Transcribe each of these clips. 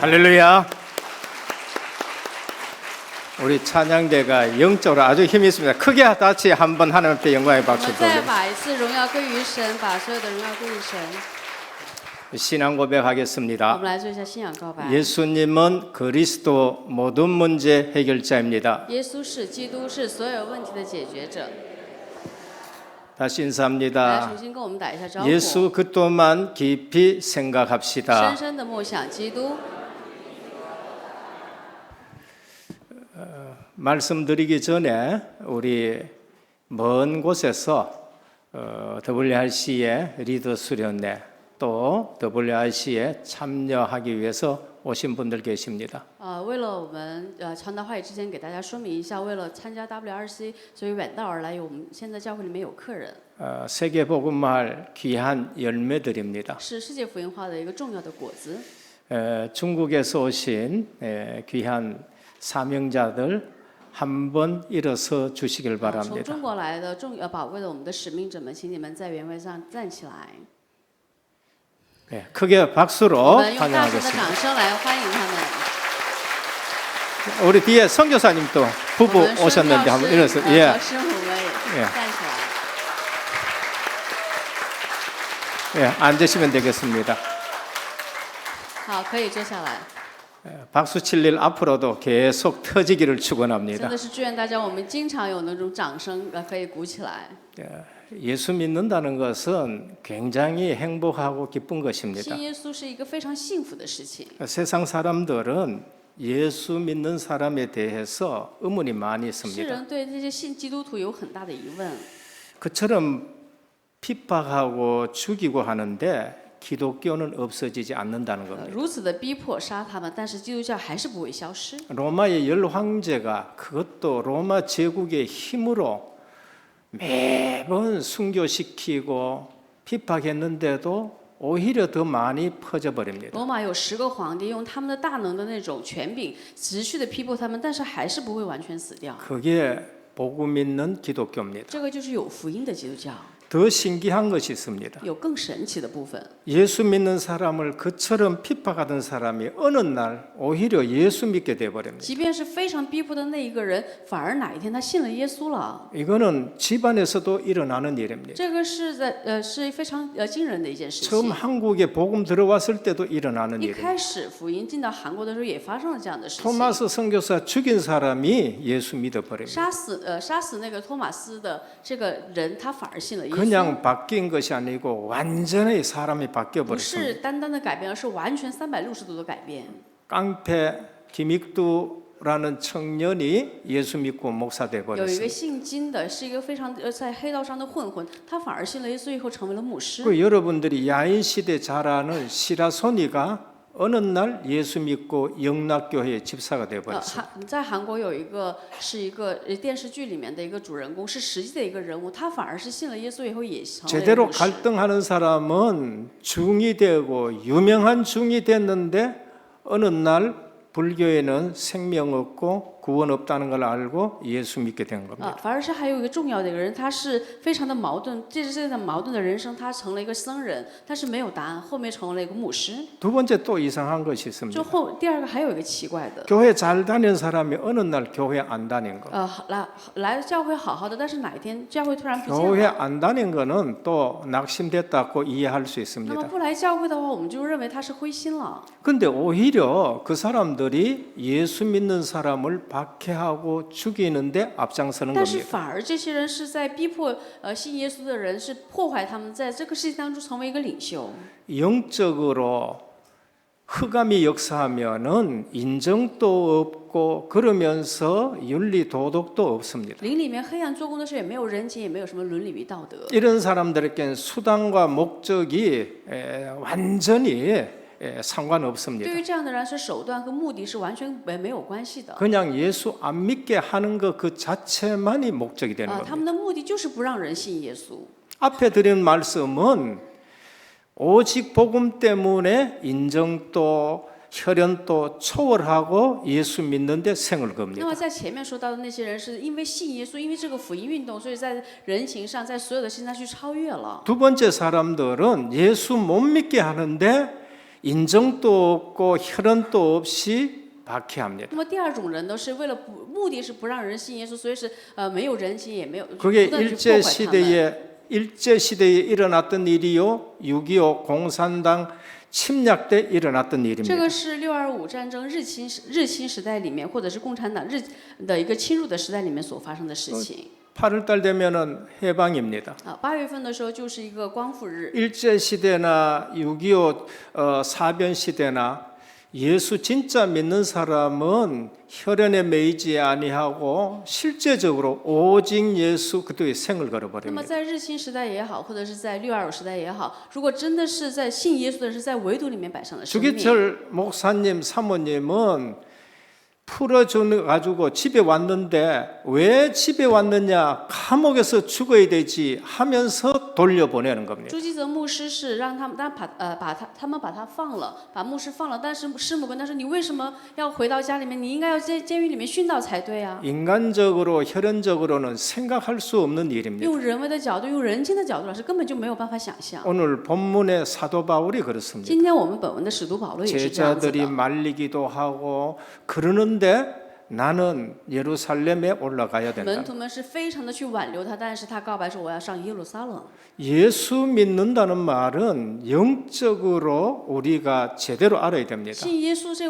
할렐루야. 우리 찬양대가 영적으로 아주 힘이 있습니다. 크게 같이 한번 하나님 앞에 영광의 我 박수 们再 드리고 把一次荣耀归于神，把所有的荣耀归于神。 신앙 我 고백하겠습니다. 们来做一下信仰告白。 예수님은 그리스도 모든 문제 해결자입니다. 耶稣是基督，是所有问题的解决者。 다시 来， 인사합니다. 重新跟我们打一下招呼。 예수 그것만 깊이 深 생각합시다. 深的默想基督。 말씀드리기 전에 우리 먼 곳에서 WRC의 리더 수련회 또 WRC에 참여하기 위해서 오신 분들 계십니다. 为了我们传达话语之前，给大家说明一下，为了参加 WRC， 所以远道而来。我们现在教会里面有客人， 세계 복음화할 귀한 열매들입니다. 是世界福音化的一个重要的果子。 중국에서 오신 귀한 사명자들 한번 일어서 주시길 从 바랍니다. 中国来的宝贵的我们的使命者们，请你们在原位上站起来。 네, 크게 我 박수로 们用大声的 환영하겠습니다. 掌声来欢迎他们。 우리 뒤에 선교사님도 我 부부 们宣教 오셨는데 한번 师 일어서 和 예, 师傅们也 예 站起来。 예, 앉으시면 되겠습니다. 好，可以坐下来。 박수 칠 일 앞으로도 계속 터지기를 真 축원합니다. 的是祝愿大家，我们经常有那种掌声可以鼓起来。 예수 믿는다는 것은 굉장히 행복하고 기쁜 것입니다. 信耶稣是一个非常幸福的事情。 세상 사람들은 예수 믿는 사람에 대해서 의문이 많이 世 있습니다. 人对这些信基督徒有很大的疑问。 그처럼 핍박하고 죽이고 하는데 기독교는 없어지지 않는다는 겁니다. 如此的逼迫杀他们，但是基督教还是不会消失。 로마의 열 황제가 그것도 로마 제국의 힘으로 매번 순교시키고 핍박했는데도 오히려 더 많이 퍼져버립니다. 罗马有10个皇帝，用他们的大能的那种权柄，持续的批驳他们，但是还是不会完全死掉。 그게 복음 있는 기독교입니다. 这个就是有福音的基督教。 더 신기한 것이 있습니다. 有更神奇的部分。 예수 믿는 사람을 그처럼 핍박하던 사람이 어느 날 오히려 예수 믿게 돼버립니다. 即便是非常逼迫的那一个人，反而哪一天他信了耶稣了。 이거는 집안에서도 일어나는 일입니다. 这个是是非常惊人的一件事 처음 情。 한국에 복음 들어왔을 때도 일어나는 一 일입니다. 开始福音进到韩国的时候，也发生了这样的事情。 토마스 선교사 죽인 사람이 예수 믿어버립니다. 杀死那个托马斯的这个人，他反而信了耶稣。 그냥 바뀐 것이 아니고 완전히 사람이 不 바뀌어버렸습니다. 是单单的改变，而是完全360度的改变。 깡패 김익두라는 청년이 예수 믿고 목사 有一个 돼버렸습니다. 姓金的，是一个非常在黑道上的混混，他反而信了耶稣以后成为了牧师。 그 여러분들이 야인 시대 잘 아는 시라소니가 어느 날 예수 믿고 영락교회 집사가 돼버렸어요. 在韩国有一个是一个电视剧里面的一个主人公，是实际的一个人物，他反而是信了耶稣以后也成为了 제대로 牧师。 갈등하는 사람은 중이 되고 유명한 중이 됐는데 어느 날 불교에는 생명 없고 구원 없다는 걸 알고 예수 믿게 된 겁니다. 反而是还有一个重要的一个人，他是非常的矛盾，这是这个矛盾的人生，他成了一个僧人，但是没有答案，后面成为了一个牧师。 두 번째 또 이상한 것이 就 있습니다. 第二个还有一个奇怪的， 교회 잘 다니는 사람이 어느 날 교회 안 다닌 거. 来教会好好的，但是哪一天教会突然不见 교회 了。 안 다닌 거는 또 낙심됐다고 이해할 수 那么 있습니다. 不来教会的话，我们就认为他是灰心了。 근데 오히려 그 사람들이 예수 믿는 사람을 박해하고 죽이는데 앞장서는 但是 겁니다. 反而这些人是在逼迫信耶稣的人，是破坏他们在这个事情当中成为一个领袖。 영적으로 흑암이 역사하면은 인정도 없고 그러면서 윤리 도덕도 없습니다. 灵里面黑暗做工的时候，也没有人情，也没有什么伦理与道德。 이런 사람들에겐 수단과 목적이 완전히 상관없습니다. 对于这样的人来说，手段和目的是完全没有关系的。 그냥 예수 안 믿게 하는 것 그 자체만이 목적이 되는 他 겁니다. 们的目的就是不让人信耶稣。 앞에 드린 말씀은 오직 복음 때문에 인정도 혈연도 초월하고 예수 믿는데 생을 那 겁니다. 么在前面说到的那些人，是因为信耶稣，因为这个福音运动，所以在人情上，在所有的事情上去超越了。 두 번째 사람들은 예수 못 믿게 하는데 인정도 없고 혈연도 없이 박해합니다. 那么第二种人呢，是为了目的是不让人信耶稣，所以是没有人情也没有， 그게 不断地去 일제 破坏他们。 시대에 일어났던 일이요. 6.25 공산당 침략 때 일어났던 这 일입니다. 个是6.25战争日清时代里面，或者是共产党的一个侵入的时代里面所发生的事情。 8월달 되면은 해방입니다. 8月份的时候就是一个光复日。 일제 시대나 6.25 사변 시대나 예수 진짜 믿는 사람은 혈연에 매이지 아니하고 실제적으로 오직 예수 그리스도의 생을 那么 걸어버립니다. 在日清时代也好，或者是在6.25时代也好，如果真的是在信耶稣的人是在围堵里面摆上的生命。 주기철 목사님 사모님은 풀어줘 가지고 집에 왔는데 왜 집에 왔느냐 감옥에서 죽어야 되지 하면서 돌려보내는 겁니다. 朱基泽牧师是让他们，他们把他放了，把牧师放了，但是师母跟他说：“你为什么要回到家里面？你应该要在监狱里面殉道才对啊！” 인간적으로 혈연적으로는 생각할 수 없는 일입니다. 用人为的角度，用人性的角度来说，根本就没有办法想象。 오늘 본문의 사도 바울이 그렇습니다. 今天我们本文的使徒保罗也是这样子 제자들이 的。 말리기도 하고 그러는데 나는 예루살렘에 올라가야 된다. 门徒们是非常的去挽留他，但是他告白说：“我要上耶路撒冷。” 예수 믿는다는 말은 영적으로 우리가 제대로 알아야 됩니다. 信耶稣这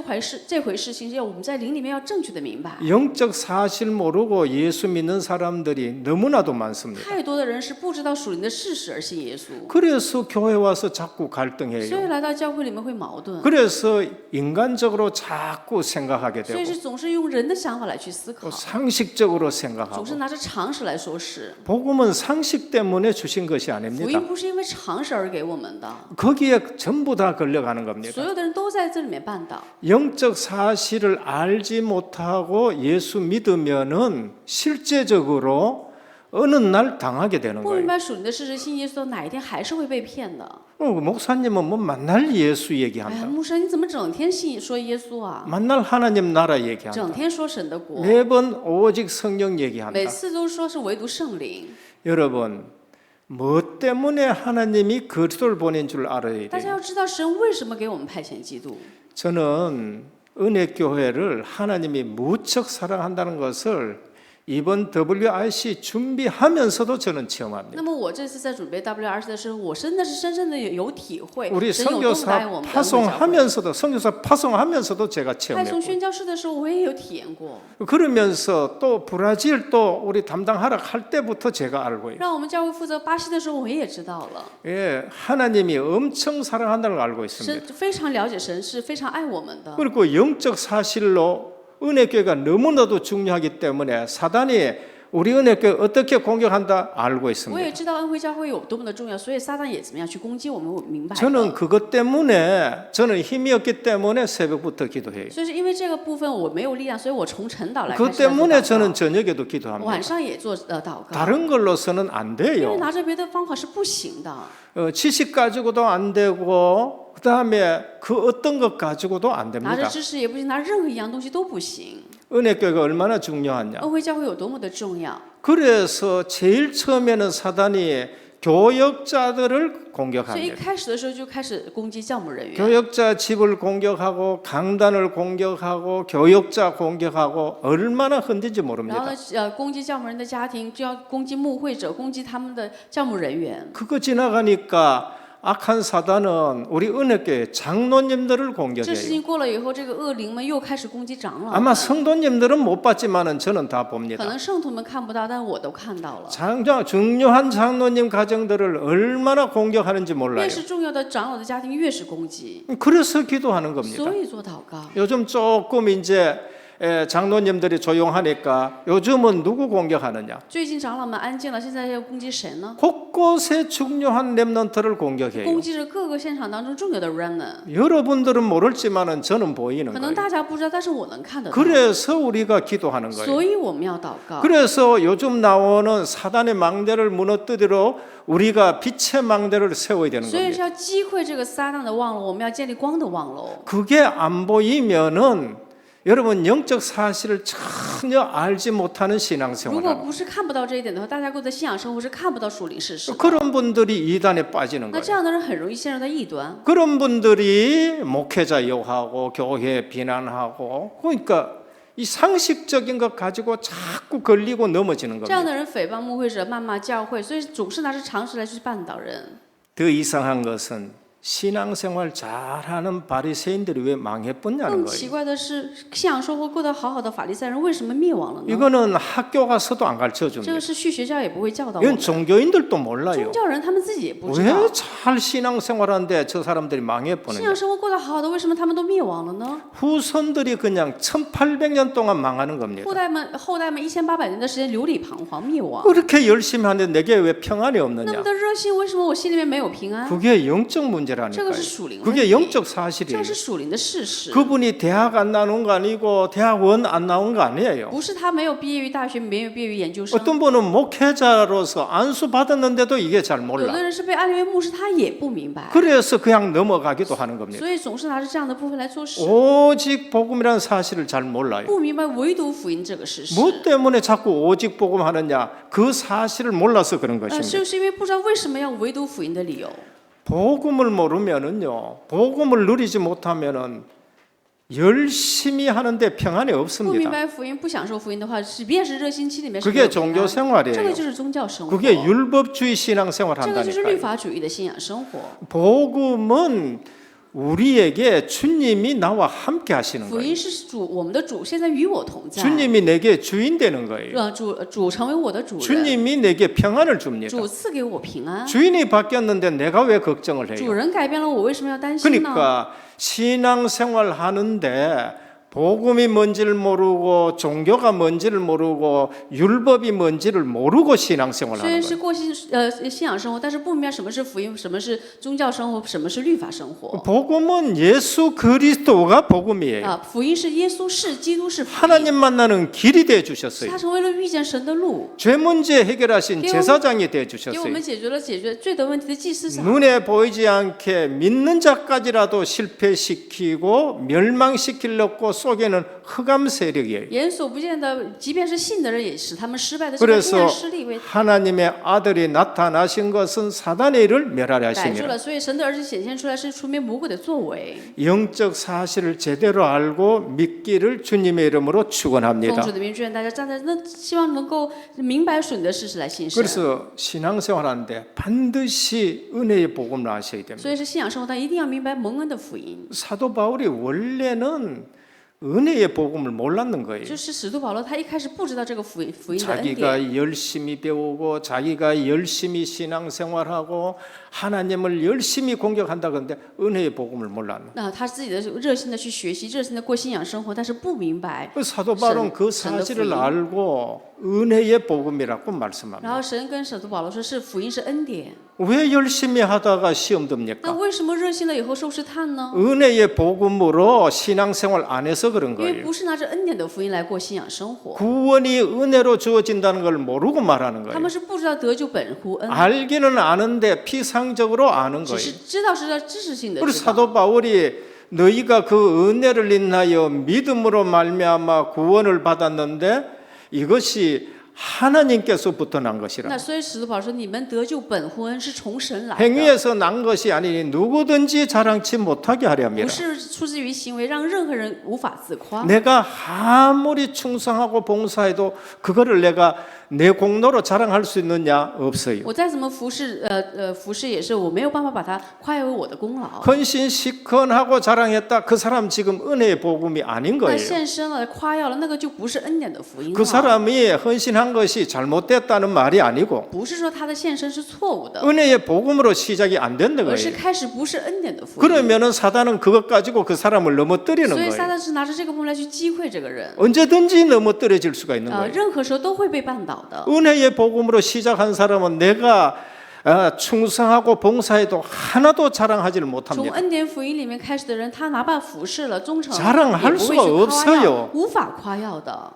回事情，要我们在灵里面要正确的明白。 영적 사실 모르고 예수 믿는 사람들이 너무나도 많습니다. 太多的人是不知道属灵的事实而信耶稣， 그래서 교회 와서 자꾸 所 갈등해요. 以来到教会里面会矛盾， 그래서 인간적으로 자꾸 생각하게 所以 되고 是总是用人的想法来去思考 또 ， 상식적으로 总 생각하고 是拿着常识来说事。 복음은 상식 때문에 주신 것이 福 아닙니다. 音不是因为常识而给我们的， 거기에 전부 다 걸려가는 겁니다. 所有的人都在这里面绊倒。 영적 사실을 알지 못하고 예수 믿으면은 실제적으로 어느 날 당하게 되는 不明 거예요. 白属灵的事实，信耶稣哪一天还是会被骗的。 목사님은 뭐 만날 예수 哎呀， 얘기한다. 牧师，你怎么整天说耶稣啊？ 만날 하나님 나라 整 얘기한다. 天说神的国， 매번 오직 성령 얘기한다. 每次都说是唯独圣灵。 여러분, 뭐 때문에 하나님이 그리스도를 보낸 줄 알아야 大家 돼요. 要知道神为什么给我们派遣基督。 저는 은혜교회를 하나님이 무척 사랑한다는 것을 이번 WRC 준비하면서도 저는 체험합니다. 那么我这次在准备 WRC 的时候，我真的是深深的有体会， 우리 神有多么爱 선교사 我们的教会。 선교사 파송하면서도 제가 派 체험했고 送宣教士的时候，我也有体验过。 그러면서 또 브라질 또 우리 담당하러 할 때부터 제가 알고 있어요. 让我们教会负责巴西的时候，我也知道了。 예, 하나님이 엄청 사랑한다는 걸 알고 있습니다. 神非常了解神，是非常爱我们的。 그리고 영적 사실로 은혜교회가 너무나도 중요하기 때문에 사단이 우리 은혜교회 어떻게 공격한다 알고 我也 있습니다. 知道恩惠教会有多么的重要，所以撒旦也怎么样去攻击我们，我明白的。 저는 그것 때문에 저는 힘이 없기 때문에 새벽부터 기도해요. 所以是因为这个部分我没有力量，所以我从晨祷来开 그 始在做 때문에 祷 저는 告， 저녁에도 기도합니다. 晚上也做祷告。 다른 걸로서는 안 因为 돼요. 拿着别的方法是不行的， 지식 가지고도 안 되고 그 다음에 그 어떤 것 가지고도 안 拿着 됩니다. 知识也不行，拿任何一样东西都不行。 은혜교회가 얼마나 중요하냐. 恩惠教会有多么的重要， 그래서 제일 처음에는 사단이 교역자들을 所以一 공격합니다. 开始的时候就开始攻击教牧人员， 교역자 집을 공격하고 강단을 공격하고 교역자 공격하고 얼마나 흔든지 然后 모릅니다. 呢，攻击教牧人的家庭，就要攻击牧会者，攻击他们的教牧人员。 그거 지나가니까 악한 사단은 우리 은혜교회 장로님들을 这事 공격해요. 情过了以后，这个恶灵们又开始攻击长老 아마 们。 성도님들은 못 봤지만은 저는 다 可 봅니다. 能圣徒们看不到，但我都看到了。 중요한 장로님 가정들을 얼마나 공격하는지 몰라요. 越是重要的长老的家庭，越是攻击， 그래서 기도하는 겁니다. 所以做祷告。 요즘 조금 이제 장로님들이 조용하니까 요즘은 누구 공격하느냐? 最近长老们安静了，现在要攻击谁呢？ 곳곳에 중요한 렘넌트를 공격해요. 攻击着各个现场当中重要的 remnant。 여러분들은 모를지만은 저는 보이는 可能 거예요. 大家不知道，但是我能看得到。 그래서 우리가 기도하는 거예요. 所以我们要祷告。 그래서 요즘 나오는 사단의 망대를 무너뜨리러 우리가 빛의 망대를 세워야 되는 所以 겁니다. 是要击溃这个撒旦的望楼，我们要建立光的望楼。 그게 안 보이면은 여러분 영적 사실을 전혀 알지 못하는 如 신앙생활 果 하고 不是看不到这一点的话，大家过的信仰生活是看不到属灵事实的。 그런 분들이 이단에 빠지는 那 거예요. 这样的人很容易陷入到异端。 그런 분들이 목회자 욕하고 교회 비난하고 그러니까 이 상식적인 것 가지고 자꾸 걸리고 넘어지는 这样 겁니다. 的人诽谤牧会者、谩骂教会，所以总是拿着常识来去绊倒人。 더 이상한 것은 신앙생활 잘하는 바리새인들이 왜 망해버냐는 更奇 거예요. 怪的是，信仰生活过得好好的法利赛人为什么灭亡了呢？ 이거는 학교 가서도 안 가르쳐 这 줍니다. 个是去学校也不会教导我 이건 们， 종교인들도 몰라요. 宗教人他们自己也不知道。 왜 잘 신앙생활하는데 저 사람들이 信 망해버느냐. 仰生活过得好好的，为什么他们都灭亡了呢？ 후손들이 그냥 1800년 동안 망하는 겁니다. 后代们1800年的时间流离彷徨灭亡。 그렇게 열심히 하는데 내게 왜 평안이 那 없느냐. 么的热心，为什么我心里面没有平安？ 그게 영적 这个 문제라니까요. 是属灵问 그게 题， 영적 这 사실이에요. 是属灵的事实。 그분이 대학 안 나온 거 아니고 대학원 안 나온 거 아니에요. 不是他没有毕业于大学，没有毕业于研究生。 어떤 분은 목회자로서 안수 받았는데도 이게 잘 有 몰라. 的人是被安利为牧师，他也不明白， 그래서 그냥 넘어가기도 하는 겁니다. 所以总是拿着这样的部分来做事， 오직 복음이라는 사실을 잘 몰라요. 不明白唯独福音这个事实。 뭐 때문에 자꾸 오직 복음 하느냐? 그 사실을 몰라서 그런 것입니다. 就是因为不知道为什么要唯独福音的理由。 복음을 모르면은요, 복음을 누리지 못하면은 열심히 하는데 평안이 不明 없습니다. 白福音、不享受福音的话，即便是热心期里面是没 그게 有平 종교 安，这个 생활이에요. 就是宗教生活， 그게 율법주의 신앙생활 这个就是律 한다니까요. 法主义的信仰生活。 복음은 우리에게 주님이 나와 함께 하시는 福 거예요. 音是主，我们的主现在与我同在， 주님이 내게 주인 되는 거예요. 主成为我的主人， 주님이 내게 평안을 줍니다. 主赐给我平安。 주인이 바뀌었는데 내가 왜 걱정을 主 해요? 人改变了我，为什么要担心呢？ 그러니까 신앙생활 하는데 복음이 뭔지를 모르고 종교가 뭔지를 모르고 율법이 뭔지를 모르고 신앙생활 虽然 하는 是 거예요. 过信仰生活，但是不明白什么是福音，什么是宗教生活，什么是律法生活。 복음은 예수 그리스도가 복음이에요. 福音是耶稣，是基督，是福音， 하나님 만나는 길이 돼 他 주셨어요. 成为了遇见神的路， 죄 문제 해결하신 제사장이 돼 给我 주셨어요. 们解决罪的问题的祭司长。 눈에 보이지 않게 믿는 자까지라도 실패시키고 멸망시키려고 속에는 흑암 세력이에요. 眼所不见的，即便是信的人，也使他们失败的。这个黑 그래서 暗势力为 하나님의 아들이 나타나신 것은 사단의 일을 멸하려 逮住 하심이라. 了，所以神的儿子显现出来是除灭魔鬼的作为。 영적 사실을 제대로 알고 믿기를 주님의 이름으로 奉 축원합니다. 主的名，愿大家站在那，希望能够明白属你的事实来信神。 그래서 신앙생활하는데 반드시 은혜의 복음을 아셔야 됩니다. 所以是信仰生活，但一定要明白蒙恩的福音。 사도 바울이 원래는 은혜의 복음을 몰랐는 거예요. 就是使徒保罗，他一开始不知道这个福音的恩典， 자기가 열심히 배우고 자기가 열심히 신앙생활하고 하나님을 열심히 공격한다 그런데 은혜의 복음을 몰랐는. 那他自己的热心的去学习，热心的过信仰生活，但是不明白。 그 사도 바울은 그 사실을 알고 은혜의 복음이라고 말씀합니다. 然后神跟使徒保罗说，是福音是恩典。 왜 열심히 하다가 시험 那 듭니까? 为什么热心了以后受试探呢？ 은혜의 복음으로 신앙생활 안 해서 그런 因为 거예요. 不是拿着恩典的福音来过信仰生活， 구원이 은혜로 주어진다는 걸 모르고 말하는 他 거예요. 们是不知道得救本乎恩， 알기는 아는데 피상적으로 아는 只 거예요. 是知道是在知识性的 우리 知道。 사도 바울이 너희가 그 은혜를 인하여 믿음으로 말미암아 구원을 받았는데 이것이 하나님께서부터 난 것이라. 那所以使徒保罗说，你们得救本乎恩是从神来的， 행위에서 난 것이 아니니 누구든지 자랑치 못하게 하려 不 합니다. 是出自于行为，让任何人无法自夸。 내가 아무리 충성하고 봉사해도 그거를 내가 내 공로로 자랑할 수 있느냐? 없어요. 我再怎么服侍，服侍也是我没有办法把它夸为我的功劳。 헌신 시컨하고 자랑했다. 그 사람 지금 은혜의 복음이 아닌 那 거예요. 献身了，夸耀了，那个就不是恩典的福音 그 了。 사람이 헌신한 것이 잘못됐다는 말이 아니고 不是说他的献身是错误的， 은혜의 복음으로 시작이 안 된다는 而是 거예요. 开始不是恩典的福音。 그러면은 사단은 그것 가지고 그 사람을 넘어뜨리는 所以撒 거예요. 旦是拿着这个部分来去击溃这个人， 언제든지 넘어뜨려질 수가 있는 거예요. 任何时候都会被绊倒的。 은혜의 복음으로 시작한 사람은 내가 충성하고 봉사해도 하나도 자랑하지를 从 못합니다. 恩典福音里面开始的人，他哪怕服侍了、忠诚， 자랑할 也不会 수가 去夸耀 없어요 ，无法夸耀的。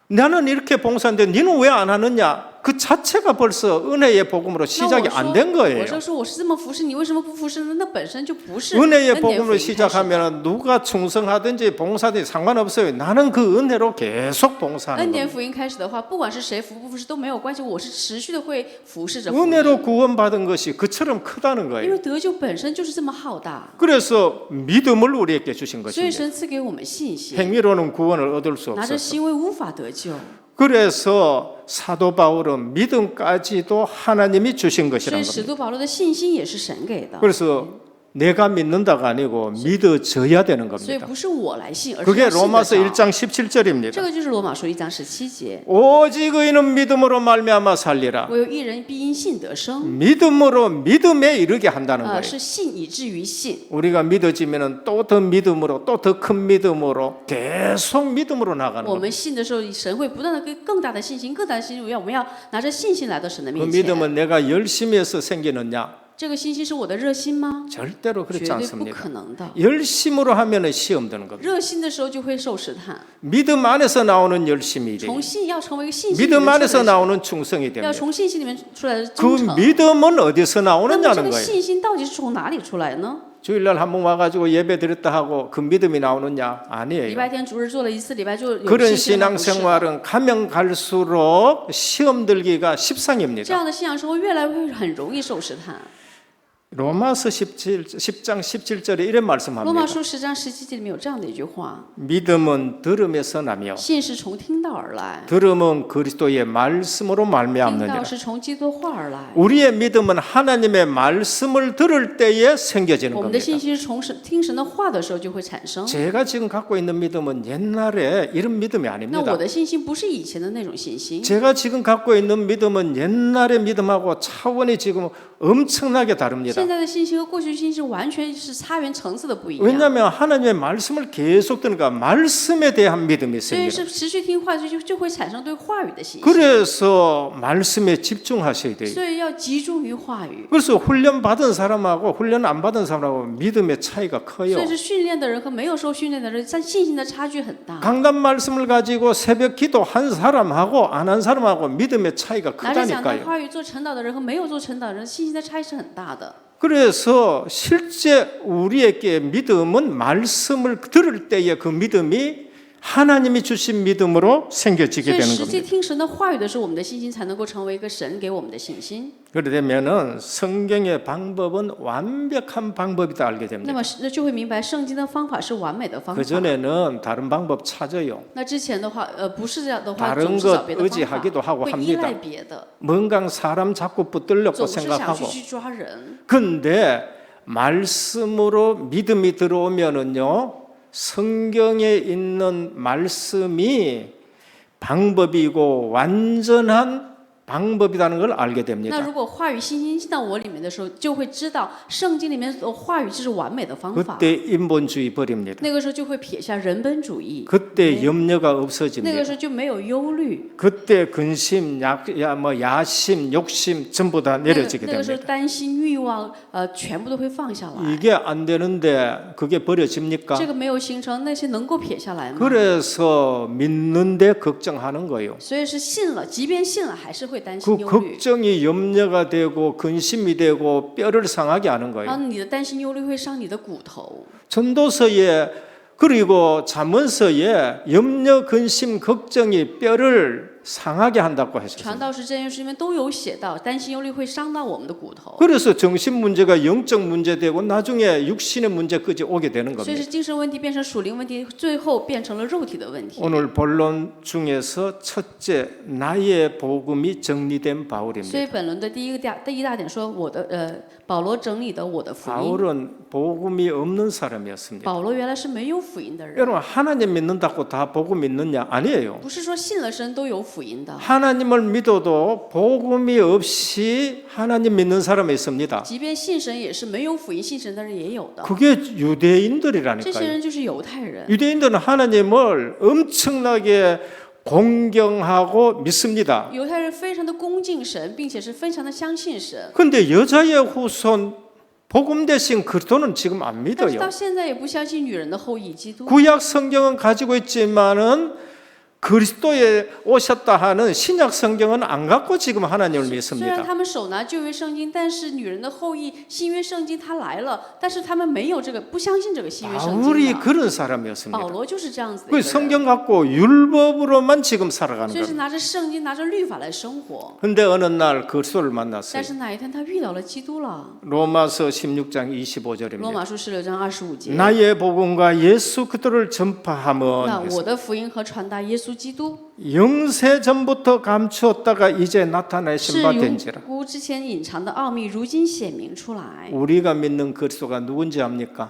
나는 이렇게 봉사하는데 너는 왜 안 하느냐? 그 자체가 벌써 은혜의 복음으로 시작이 안 된 我 거예요. 说我是这么服侍你，为什么不服侍呢？那本身就不是 은혜의 恩典福 복음으로 音开始的。 시작하면 누가 충성하든지 봉사든지 상관없어요. 나는 그 은혜로 계속 봉사하는 恩典 거예요. 福音开始的话，不管是谁服不服侍都没有关系，我是持续的会服侍着福音。 은혜로 구원받은 것이 그처럼 크다는 因 거예요. 为得救本身就是这么浩大， 그래서 믿음을 우리에게 주신 所以 것입니다. 神赐给我们信心， 행위로는 구원을 얻을 수 拿着 없어서. 行为无法得救。 그래서 사도 바울은 믿음까지도 하나님이 주신 所 것이라는 以使 겁니다. 徒保罗的信心也是神给的， 그래서 내가 믿는다가 아니고 믿어져야 되는 所以 겁니다. 不是我来信，而是 그게 要信得 로마서 着。 1장 17절입니다. 这个就是罗马书1章17节， 오직 의인은 믿음으로 말미암아 살리라. 唯有一人必因信得生， 믿음으로 믿음에 이르게 한다는 거예요. 是信以至于信。 우리가 믿어지면 또 더 믿음으로 또 더 큰 믿음으로 계속 믿음으로 나가는 我 거예요. 们信的时候，神会不断的给更大的信心，更大的信心，我们要拿着信心来到神的 그 面前。 믿음은 내가 열심히 해서 생기느냐? 这个信心是我的热心吗？ 절대로 绝 그렇지 对不 않습니다. 可能的。 열심으로 하면 시험 드는 겁니다. 热心的时候就会受试探， 믿음 안에서 나오는 열심이 돼요. 从信要成为一个信心里 믿음 面出 안에서 来的， 나오는 충성이 要 됩니다. 从信心里面出来的 그 忠诚。 믿음은 어디서 那么这 나오느냐는 个 거예요. 信心到底是从哪里出来呢？ 주일날 한번 와가지고 예배 드렸다 하고 그 믿음이 나오느냐? 礼 아니에요. 拜天主日做了一次礼拜就有 그런 信心吗？不是的。 신앙생활은 가면 갈수록 시험 들기가 这 십상입니다. 样的信仰生活越来越会很容易受试探。 로마서 10장 17절에 이런 罗马 말씀합니다. 书10章17节里面有这样的一句话： 믿음은 들음에서 나며 信是从听到而来， 들음은 그리스도의 말씀으로 听 말미암느니라. 到是从基督话而来。 우리의 믿음은 하나님의 말씀을 들을 때에 생겨지는 我们的 겁니다. 信心是从听神的话的时候就会产生。 제가 지금 갖고 있는 믿음은 옛날에 이런 믿음이 那 아닙니다. 我的信心不是以前的那种信心， 제가 지금 갖고 있는 믿음은 옛날의 믿음하고 차원이 지금 엄청나게 다릅니다. 现在的信心和过去的信心完全是差远层次的不一样。 왜냐하면 하나님의 말씀을 계속 듣니까 말씀에 대한 믿음이 所以 생겨요. 是持续听话就会产生对话语的信心， 그래서 말씀에 집중하셔야 돼요. 所以要集中于话语。 그래서 훈련 받은 사람하고 훈련 안 받은 사람하고 믿음의 차이가 所 커요. 以是训练的人和没有受训练的人，在信心的差距很大。 강단 말씀을 가지고 새벽 기도 한 사람하고 안 한 사람하고 믿음의 차이가 拿着讲道 크다니까요. 话语做晨祷的人和没有做晨祷的人，信心的差异是很大的。 그래서 실제 우리에게 믿음은 말씀을 들을 때에 그 믿음이 하나님이 주신 믿음으로 所 생겨지게 以 되는 实际 겁니다. 听神的话语的时候，我们的信心才能够成为一个神给我们的信心。 그러려면은 성경의 방법은 완벽한 방법이다 알게 那 됩니다. 么就会明白圣经的方法是完美的方 그 法。 전에는 다른 방법 찾아요. 那之前的话，不是这样的话， 다른 总是找 것 别的方 의지하기도 法， 하고 会依 합니다. 赖别的， 뭔가 사람 자꾸 붙들려고 总是想 생각하고. 去抓人。 근데 말씀으로 믿음이 들어오면은요, 성경에 있는 말씀이 방법이고 완전한 방법이라는 걸 알게 那 됩니다. 如果话语信心进到我里面的时候，就会知道圣经里面的话语就是完美的方法。 그때 인본주의 버립니다. 那个时候就会撇下人本主义， 그때 염려가 那个 없어집니다. 时候就没有忧虑， 그때 근심, 야심, 욕심 전부 다 那 내려지게 个时候 됩니다. 担心、欲望，全部都会放下来。 이게 안 되는데 그게 버려집니까? 这个没有形成，那些能够撇下来吗？ 그래서 믿는데 걱정하는 거예요. 所以是信了，即便信了，还是会担 그 心忧虑。 걱정이 염려가 되고 근심이 되고 뼈를 상하게 하는 然 거예요. 后你的担心、忧虑会伤你的骨头。 전도서에 그리고 잠언서에 염려, 근심, 걱정이 뼈를 상하게 한다고 传 했었어요. 道士这件事里面都有写到，担心、忧虑会伤到我们的骨头。 그래서 정신 문제가 영적 문제 되고 나중에 육신의 문제까지 오게 되는 所以 겁니다. 是精神问题变成属灵问题，最后变成了肉体的问题。 오늘 본론 중에서 첫째 나의 복음이 정리된 所 바울입니다. 以本轮的第一大点说，保罗整理的我的福音。 바울은 복음이 없는 사람이었습니다. 保罗原来是没有福音的人， 여러분 하나님 믿는다고 다 복음 믿느냐? 아니에요. 不是说信了神都有福音的。 하나님을 믿어도 복음이 없이 하나님 믿는 사람이 있습니다. 即便信神，也是没有福音信神的人也有的。 그게 这些 유대인들이라니까요. 人就是犹太人， 유대인들은 하나님을 엄청나게 공경하고 믿습니다. 犹太人非常的恭敬神，并且是非常的相信神。 근데 여자의 후손 복음 대신 그리스도는 지금 안 但是 믿어요. 到现在也不相信女人的后裔基督。 구약 성경은 가지고 있지만은 그리스도에 오셨다 하는 신약 성경은 안 갖고 지금 하나님을 虽然 믿습니다. 他们手拿旧约圣经，但是女人的后裔新约圣经他来了，但是他们没有这个，不相信这个新约圣 바울이 经的。 그런 사람이었습니다. 保罗就是这样子的 그 一个人， 성경 갖고 율법으로만 지금 살아가는 所以是 겁니다. 拿着圣经、拿着律法来生活。 근데 어느 날 그리스도를 만났어요. 但是哪一天他遇到了基督了？ 로마서 16장 罗 25절입니다. 马书16章25节。 나의 복음과 예수 그리스도를 那 전파함은 我的福音和传达耶稣基督， 영세 전부터 감추었다가 이제 나타내신 是 바 永 된지라. 古之前隐藏的奥秘，如今显明出来。 우리가 믿는 그리스도가 누군지 압니까?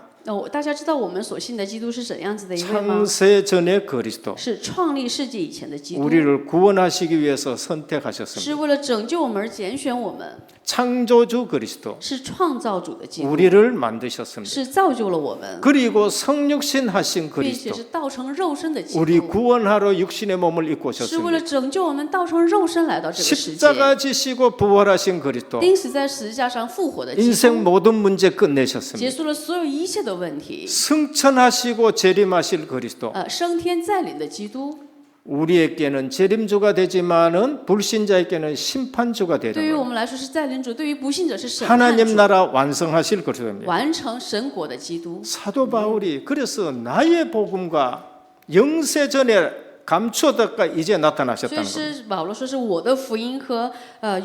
大家知道我们所信的基督是怎样子的一位吗？ 창세 전의 그리스도. 是创立世界以前的基督， 우리를 구원하시기 위해서 선택하셨습니다. 是为了拯救我们而拣选我们， 창조주 그리스도. 是创造主的基督， 우리를 만드셨습니다. 是造就了我们， 그리고 성육신 하신 并且 그리스도. 是道成肉身的基 우리 督， 구원하러 육신의 몸을 입고 是为了 오셨습니다. 拯救我们道成肉身来到这个世界， 십자가 지시고 부활하신 그리스도. 钉死在十字架上复活的基 인생 督， 모든 문제 结 끝내셨습니다. 束了所有一切的问题， 승천하시고 재림하실 그리스도. 升天再临的基督， 우리에게는 재림주가 되지만은 불신자에게는 심판주가 对于 되는 我 거예요. 们来说是再临主，对于不信者是审判 하나님 主， 나라 완성하실 그리스도입니다. 完成神国的基督。 사도 바울이 그래서 나의 복음과 영세 전에 감추었다가 이제 所以 나타나셨다는 겁니다. 是保罗说是我的福音和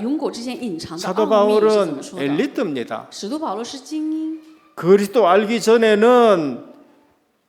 永古之前隐藏的 사도 奥秘是怎 바울은 么说的？ 엘리트입니다. 使徒保罗是精英， 그리스도 알기 전에는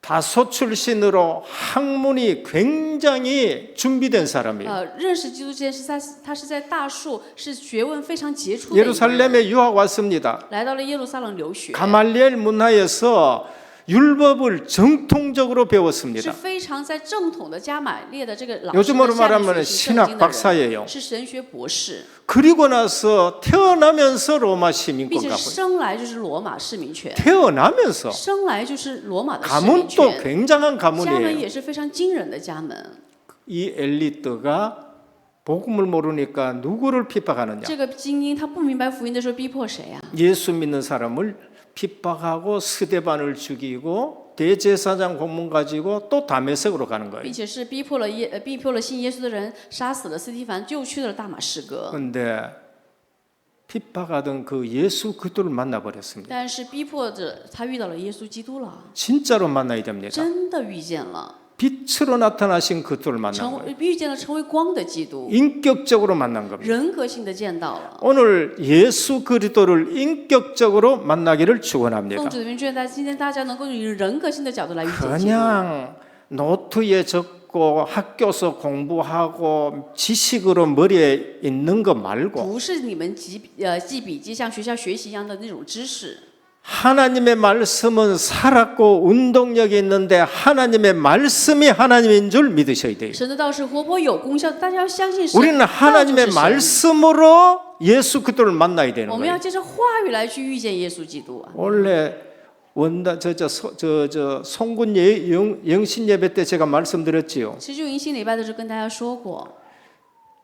다소 출신으로 학문이 굉장히 준비된 사람이에요. 认识基督之前他是在大树，是学问非常杰出的一个人， 예루살렘에 유학 왔습니다. 来到了耶路撒冷留学， 가말리엘 문화에서 율법을 정통적으로 是 배웠습니다. 非常在正统的加玛列的这个老师的 요즘으로 下面 말하면 学习圣经 신학 的人， 박사예요. 是神学博士， 그리고 나서 태어나면서 로마 并 시민권 且 갖고 生来就是罗马市民权， 태어나면서 生来就是罗马的市民 가문 또 权， 굉장한 家门 가문이에요. 也是非常惊人的家门。 이 엘리트가 복음을 모르니까 누구를 핍박하느냐? 这个精英他不明白福音的时候，逼迫谁呀、 예수 믿는 사람을 핍박하고 스데반을 죽이고 대제사장 공문 가지고 또 다메섹으로 가는 거예요. 并且是逼迫了信耶稣的人，杀死了斯提凡，就去了大马士革。 근데 핍박하던 그 예수 그리스도를 만나 버렸습니다. 但是逼迫着他遇到了耶稣基督了， 진짜로 만나야 됩니다. 真的遇见了， 빛으로 나타나신 그리스도를 만난 거예요. 遇见了成为光的基督， 인격적으로 만난 겁니다. 人格性的见到了。 오늘 예수 그리스도를 인격적으로 만나기를 奉 축원합니다. 主的名，愿在今天大家能够以人格性的角度来遇见基督， 그냥 노트에 적고 학교에서 공부하고 지식으로 머리에 있는 거 말고 不是你们记笔记像学校学习一样的那种知识。 하나님의 말씀은 살았고 운동력이 있는데 하나님의 말씀이 하나님인 줄 믿으셔야 돼요. 神的道是活泼有功效的，大家要相信神。 우리는 道 하나님의 就是神 말씀으로 예수 그리스도를 만나야 되는 我们要 거예요. 借着话语来去遇见耶稣基督啊。 원래 원다 송군 영신 예배 때 제가 말씀드렸지요. 其实就迎新礼拜的时候跟大家说过，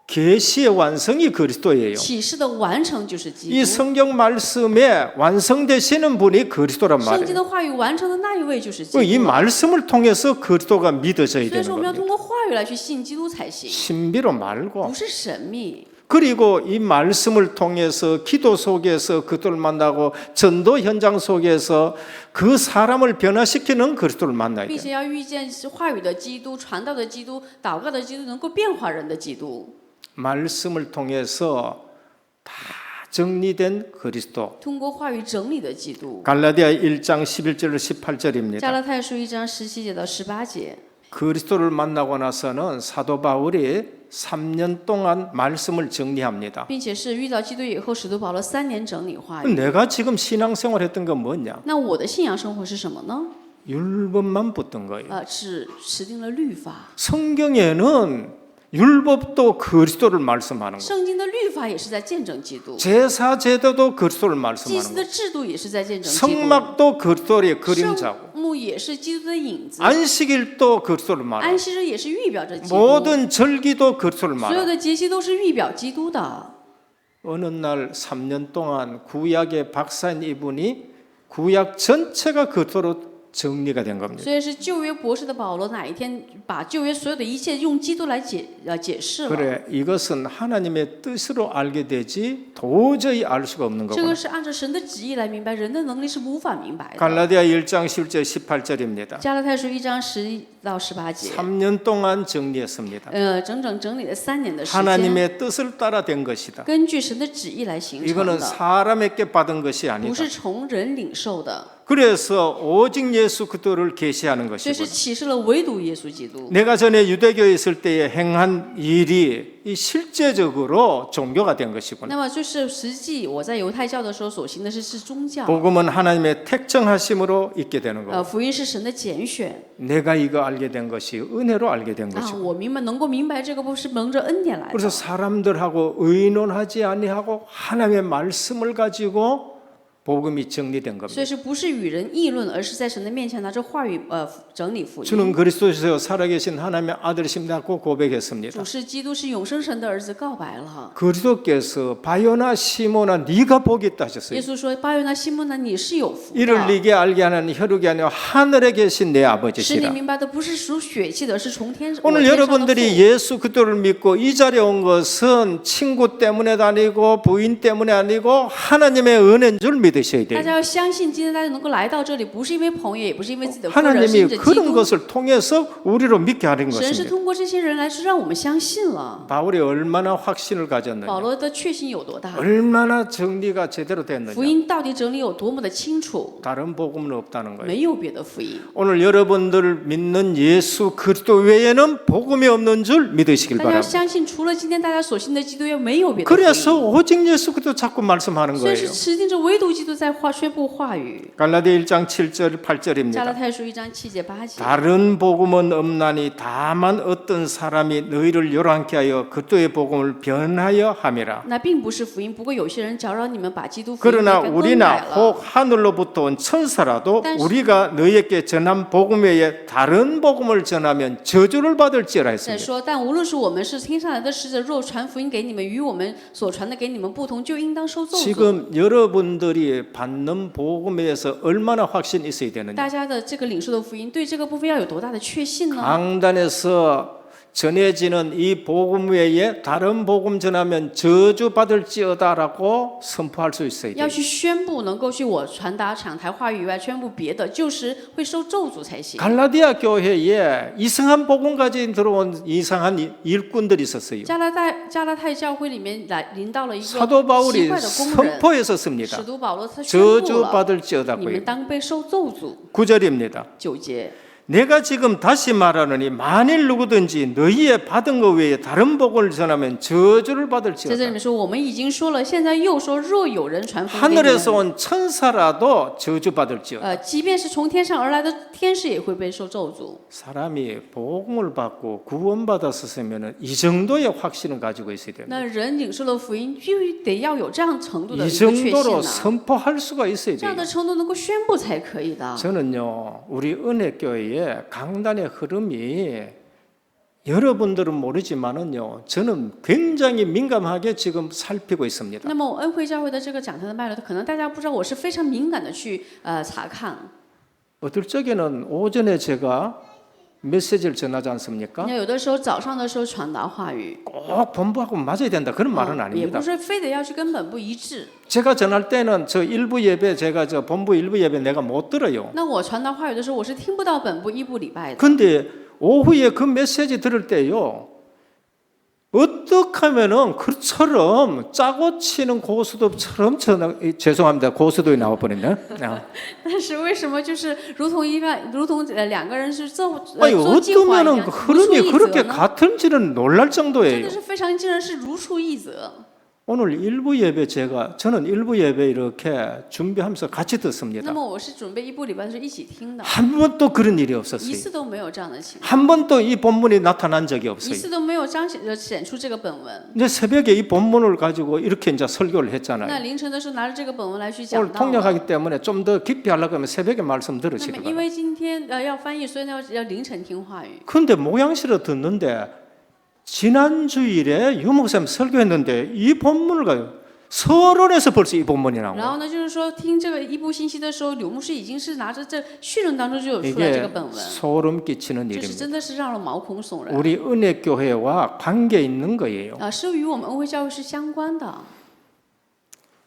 계시의 완성이 그리스도예요. 启示的完成就是基 이 督。 성경 말씀에 완성되시는 분이 그리스도란 圣经 말이에요. 的话语完成的那一位就是基 이 督。 말씀을 통해서 그리스도가 믿어져야 所以 되는 说我们要 겁니다. 通过话语来去信基督才行， 신비로 말고 不是神秘。 그리고 이 말씀을 통해서 기도 속에서 그들을 만나고 전도 현장 속에서 그 사람을 변화시키는 그리스도를 만나야 并 돼요. 且要遇见是话语的基督、传道的基督、祷告的基督，能够变化人的基督。 말씀을 통해서 다 정리된 그리스도. 通过话语整理的基督。 갈라디아 1장 11절 加 18절입니다. 拉太书1章17节到18节。 그리스도를 만나고 나서는 사도 바울이 3년 동안 말씀을 정리합니다. 并且是遇到基督以后，使徒保罗3年整理话语。 내가 지금 신앙생활했던 건 뭐냐? 那我的信仰生活是什么呢？ 율법만 붙던 거예요. 只持定了律法。 성경에는 율법도 그리스도를 말씀하는 거예요. 圣经的律法也是在见证基督， 제사 제도도 그리스도를 祭 말씀하는 司 거예요. 的制度也是在见证基督， 성막도 그리스도의 그림자고 圣幕也是基督的影子， 안식일도 그리스도를 安 말하고 息日也是预表着基督， 모든 절기도 그리스도를 所有 말하고 的节期都是预表基督的。 어느 날 3년 동안 구약의 박사인 이분이 구약 전체가 그리스도로 정리가 된 겁니다. 所以是旧约博士的保罗哪一天把旧约所有的一切用基督来解释了。 그래, 이것은 하나님의 뜻으로 알게 되지 도저히 알 수가 없는 这 거구나. 个是按照神的旨意来明白，人的能力是无法明白的。 갈라디아 1장 10절 18절입니다. 加拉太书1章11到18节， 3년 동안 정리했습니다. 整整整理了3年的时间， 하나님의 뜻을 따라 된 것이다. 根据神的旨意来形成 이거는 的， 사람에게 받은 것이 不 아니다. 是从人领受的。 그래서 오직 예수 그리스도를 계시하는 所以是 것이고 启示了唯独耶稣基督。 내가 전에 유대교에 있을 때에 행한 일이 이 실제적으로 종교가 된 것이구나. 那么就是实际我在犹太教的时候所行的是宗教， 복음은 하나님의 택정하심으로 있게 되는 거고 福音是神的拣选 내가 이거 알게 된 것이 은혜로 알게 된 啊， 것이고 我能够明白这个不是蒙着恩典来 그래서 的。 사람들하고 의논하지 아니하고 하나님의 말씀을 가지고 복음이 정리된 所 겁니다. 以是不是与人议论，而是在神的面前拿着话语整理福音。 주는 그리스도에서 살아계신 하나님의 아들이심다고 고백했습니다. 主是基督，是永生神的儿子，告白了。 그리스도께서 바요나 시모나 네가 복이 있다 하셨어요. 耶稣说：“巴约拿、西门拿，你是有福 이를 的。 네게 알게 하는 혈육이 아니라 하늘에 계신 내 使你 아버지시라. 明白的不是属血气的，是从天。 오늘 我天上的 여러분들이 父 예수 그리스도를 믿고 이 자리에 온 것은 친구 때문에도 아니고 부인 때문에 아니고 하나님의 은혜인 줄 믿으셔야 大 돼요. 家要相信，今天大家能够来到这里，不是因为朋友，也不是因为自己的夫人，是 하나님이 因着基 그런 督。 것을 통해서 우리로 믿게 하는 神是 것입니다. 通过这些人来是让我们相信了。 바울이 얼마나 확신을 가졌느냐, 保罗的确信有多大？ 얼마나 정리가 제대로 됐느냐. 福音到底整理有多么的清楚？ 다른 복음은 없다는 거예요. 没有别的福音。 오늘 여러분들 믿는 예수 그리스도 외에는 복음이 없는 줄 믿으시길 大家要 바랍니다. 相信，除了今天大家所信的基督，也没有别的福 그래서 音。 오직 예수 그리스도 자꾸 말씀하는 所以是 거예요. 持定着唯独基督在宣布话语。 갈라디아 1장 7절 加拉 8절입니다. 太书1章7节8节。 다른 복음은 없나니 다만 어떤 사람이 너희를 요란케 하여 그리스도의 복음을 변하여 함이라. 那并不是福音，不过有些人搅扰你们，把基督福音 그러나 给更 우리나 改了。 혹 하늘로부터 온 천사라도 但是 우리가 너희에게 전한 복음 외에 다른 복음을 전하면 저주를 받을지어라 再 했습니다. 说，但无论是我们是天上来的使者，若传福音给你们，与我们所传的给你们不同，就应当受咒诅。 지금 여러분들이 받는 복음에서 얼마나 확신이 있어야 되느냐. 大家的这个领受的福音，对这个部分要有多大的确信呢？ 강단에서 전해지는 이 복음 외에 다른 복음 전하면 저주 받을지어다라고 선포할 수 있어야 要 돼요. 去宣布，能够去我传达场台话语以外，宣布别的，就是会受咒诅才行。 갈라디아 교회에 이상한 복음 가진 들어온 이상한 일꾼들이 있었어요. 加拉太教会里面临到了一个 사도 奇 바울이 怪的工人， 선포했었습니다. 使徒保罗他宣布 저주 了， 받을지어다고요. 你们当被受咒诅。 9절입니다. 9节。 내가 지금 다시 말하노니 만일 누구든지 너희의 받은 것 외에 다른 복음을 전하면 저주를 在这里 받을지어다. 面说，我们已经说了，现在又说，若有人传福音给你 하늘에서 们， 온 천사라도 저주 받을지어다. 即便是从天上而来的天使也会被受咒诅。 사람이 복음을 받고 구원받았으면 이 정도의 확신을 가지고 있어야 됩니다. 那人领受了福音，就得要有这样程度的 이 一个确信 정도로 呢、 선포할 수가 있어야 这样 돼요. 的程度能够宣布才可以的。 저는요, 우리 은혜교회의 강단의 흐름이 여러분들은 모르지만은요, 저는 굉장히 민감하게 지금 살피고 있습니다. 那么恩惠教会的这个讲坛的脉络，可能大家不知道，我是非常敏感的去查看。 어떨 적에는 오전에 제가 메시지를 전하지 않습니까? 那有的时候早上的时候传达话语， 꼭 본부하고 맞아야 된다 그런 말은 也 아닙니다. 不是非得要去跟本部一致。 제가 전할 때는 저 일부 예배 제가 저 본부 일부 예배 내가 못 들어요. 那我传达话语的时候，我是听不到本部一部礼拜的。 근데 오후에 그 메시지 들을 때요. 어떻게 하면은 그처럼 짜고 치는 고수도처럼 죄송합니다. 고수도에 나와 버렸네. 但是为什么就是如同两个人是做 아니 做计划一 어쩌면은 样， 그 如出 흐름이 一 그렇게 辙呢？ 같은지는 놀랄 真 정도예요. 的是非常惊人，是如出一辙。 오늘 일부 예배 저는 일부 예배 이렇게 준비하면서 같이 那 듣습니다. 么我是准备一部礼拜的时候一起听的， 한 번도 그런 일이 一 없었어요. 次都没有这样的情况， 한 번도 이 본문이 나타난 적이 一 없어요. 次都没有显出这个本文。 이제 새벽에 이 본문을 가지고 이렇게 이제 설교를 那 했잖아요. 凌晨的时候拿着这个本文来去讲 오늘 到了。 통역하기 때문에 좀 더 깊이 하려고 하면 새벽에 말씀 那 들으시기 么因 바랍니다. 为今天要翻译，所以呢要凌晨听话语。 그런데 모양실을 듣는데 지난 주일에 유 목사님 설교했는데 이 본문을 가지고 서론에서 벌써 이 본문이 然 나와요. 后呢，就是说听这个一部信息的时候，柳牧师已经是拿着这序论当中就有出来这个 이게 本文， 소름 끼치는 这是 일입니다. 真的是让人毛孔悚然。 우리 은혜교회와 관계 있는 거예요. 是与我们恩惠教会是相关的。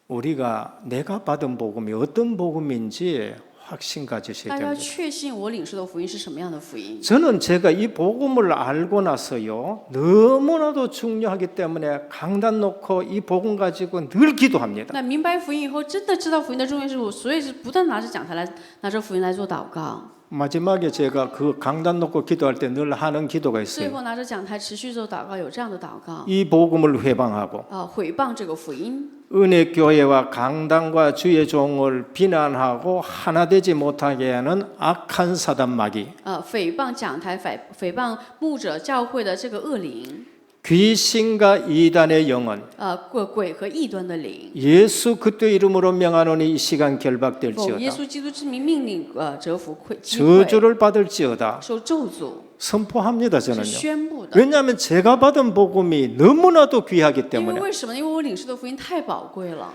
우리가 내가 받은 복음이 어떤 복음인지 확신 가지셔야 大家要 됩니다. 确信我领受的福音是什么样的福音。 저는 제가 이 복음을 알고 나서요 너무나도 중요하기 때문에 강단 놓고 이 복음 가지고 늘 기도합니다. 那明白福音以后，真的知道福音的重要性，我所以是不断拿着讲台来拿着福音来做祷告。 마지막에 제가 그 강단 놓고 기도할 때 늘 하는 기도가 最 있어요. 后拿着讲台持续做祷告，有这样的祷告， 이 복음을 회방하고 毁谤这个福音， 은혜교회와 강단과 주의 종을 비난하고 하나 되지 못하게 하는 악한 사단 마귀, 诽谤讲台，诽谤牧者教会的这个恶灵， 귀신과 이단의 영은 鬼和异端的灵， 예수 그리스도 이름으로 명하노니 이 시간 奉耶 결박될지어다. 稣基督之名命令折服击溃， 저주를 받을지어다. 受咒诅， 선포합니다 是 저는요. 宣布的。 왜냐하면 제가 받은 복음이 너무나도 귀하기 因为 때문에. 为什么？因为我领受的福音太宝贵了。